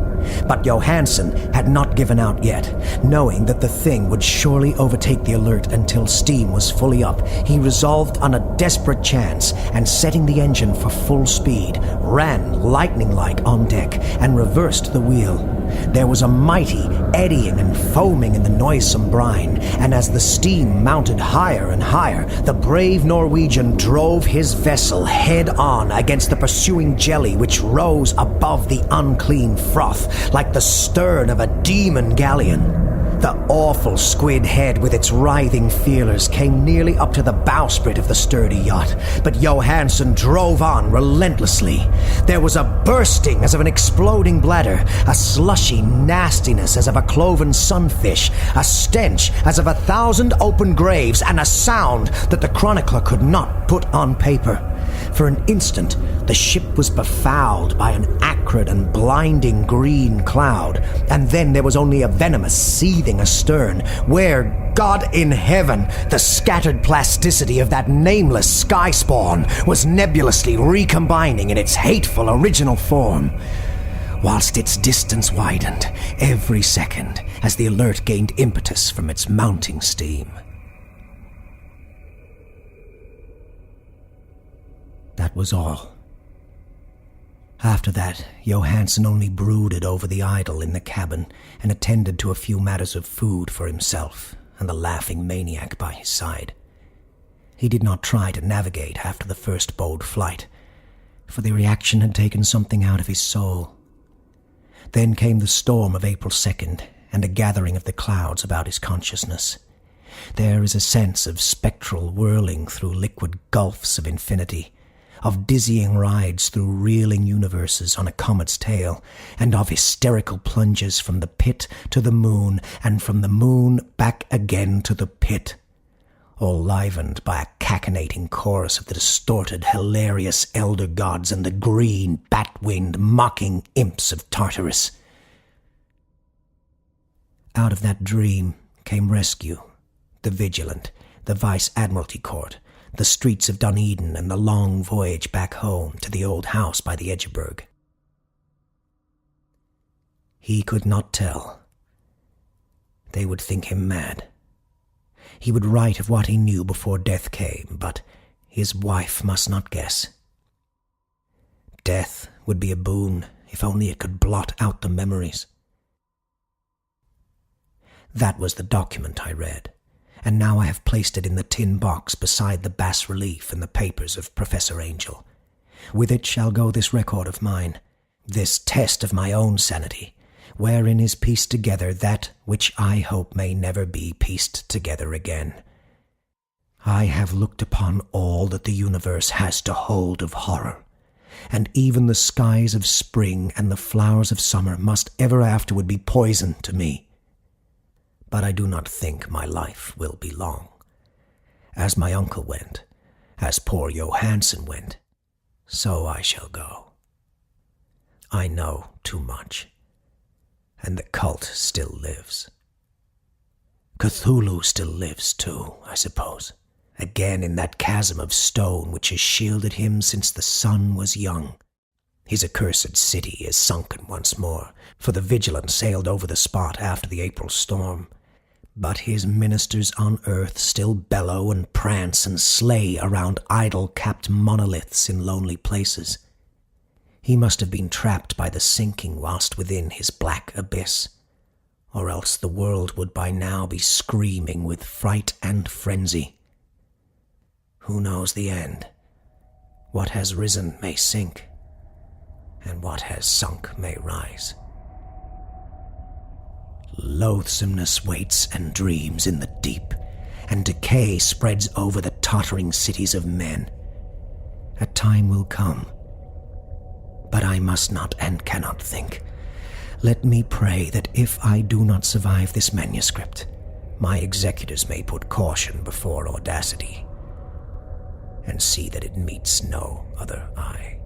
[SPEAKER 1] But Johansson had not given out yet. Knowing that the thing would surely overtake the Alert until steam was fully up, he resolved on a desperate chance, and setting the engine for full speed, ran lightning-like on deck and reversed the wheel. There was a mighty eddying and foaming in the noisome brine, and as the steam mounted higher and higher, the brave Norwegian drove his vessel head-on against the pursuing jelly which rose above the unclean froth like the stern of a demon galleon. The awful squid head with its writhing feelers came nearly up to the bowsprit of the sturdy yacht, but Johansson drove on relentlessly. There was a bursting as of an exploding bladder, a slushy nastiness as of a cloven sunfish, a stench as of 1,000 open graves, and a sound that the chronicler could not put on paper. For an instant, the ship was befouled by an acrid and blinding green cloud, and then there was only a venomous seething astern, where, God in heaven, the scattered plasticity of that nameless sky spawn was nebulously recombining in its hateful original form, whilst its distance widened every second as the Alert gained impetus from its mounting steam. That was all. After that, Johansson only brooded over the idol in the cabin and attended to a few matters of food for himself and the laughing maniac by his side. He did not try to navigate after the first bold flight, for the reaction had taken something out of his soul. Then came the storm of April 2nd and a gathering of the clouds about his consciousness. There is a sense of spectral whirling through liquid gulfs of infinity, of dizzying rides through reeling universes on a comet's tail, and of hysterical plunges from the pit to the moon, and from the moon back again to the pit, all livened by a cachinnating chorus of the distorted, hilarious elder gods and the green, bat-winged, mocking imps of Tartarus. Out of that dream came rescue, the Vigilant, the Vice-Admiralty Court, the streets of Dunedin, and the long voyage back home to the old house by the Edgeburg. He could not tell. They would think him mad. He would write of what he knew before death came, but his wife must not guess. Death would be a boon, if only it could blot out the memories. That was the document I read, and now I have placed it in the tin box beside the bas-relief and the papers of Professor Angel. With it shall go this record of mine, this test of my own sanity, wherein is pieced together that which I hope may never be pieced together again. I have looked upon all that the universe has to hold of horror, and even the skies of spring and the flowers of summer must ever afterward be poison to me. But I do not think my life will be long. As my uncle went, as poor Johansson went, so I shall go. I know too much, and the cult still lives. Cthulhu still lives too, I suppose, again in that chasm of stone which has shielded him since the sun was young. His accursed city is sunken once more, for the Vigilant sailed over the spot after the April storm. But his ministers on earth still bellow and prance and slay around idol-capped monoliths in lonely places. He must have been trapped by the sinking whilst within his black abyss, or else the world would by now be screaming with fright and frenzy. Who knows the end? What has risen may sink, and what has sunk may rise. Loathsomeness waits and dreams in the deep, and decay spreads over the tottering cities of men. A time will come, but I must not and cannot think. Let me pray that if I do not survive this manuscript, my executors may put caution before audacity, and see that it meets no other eye.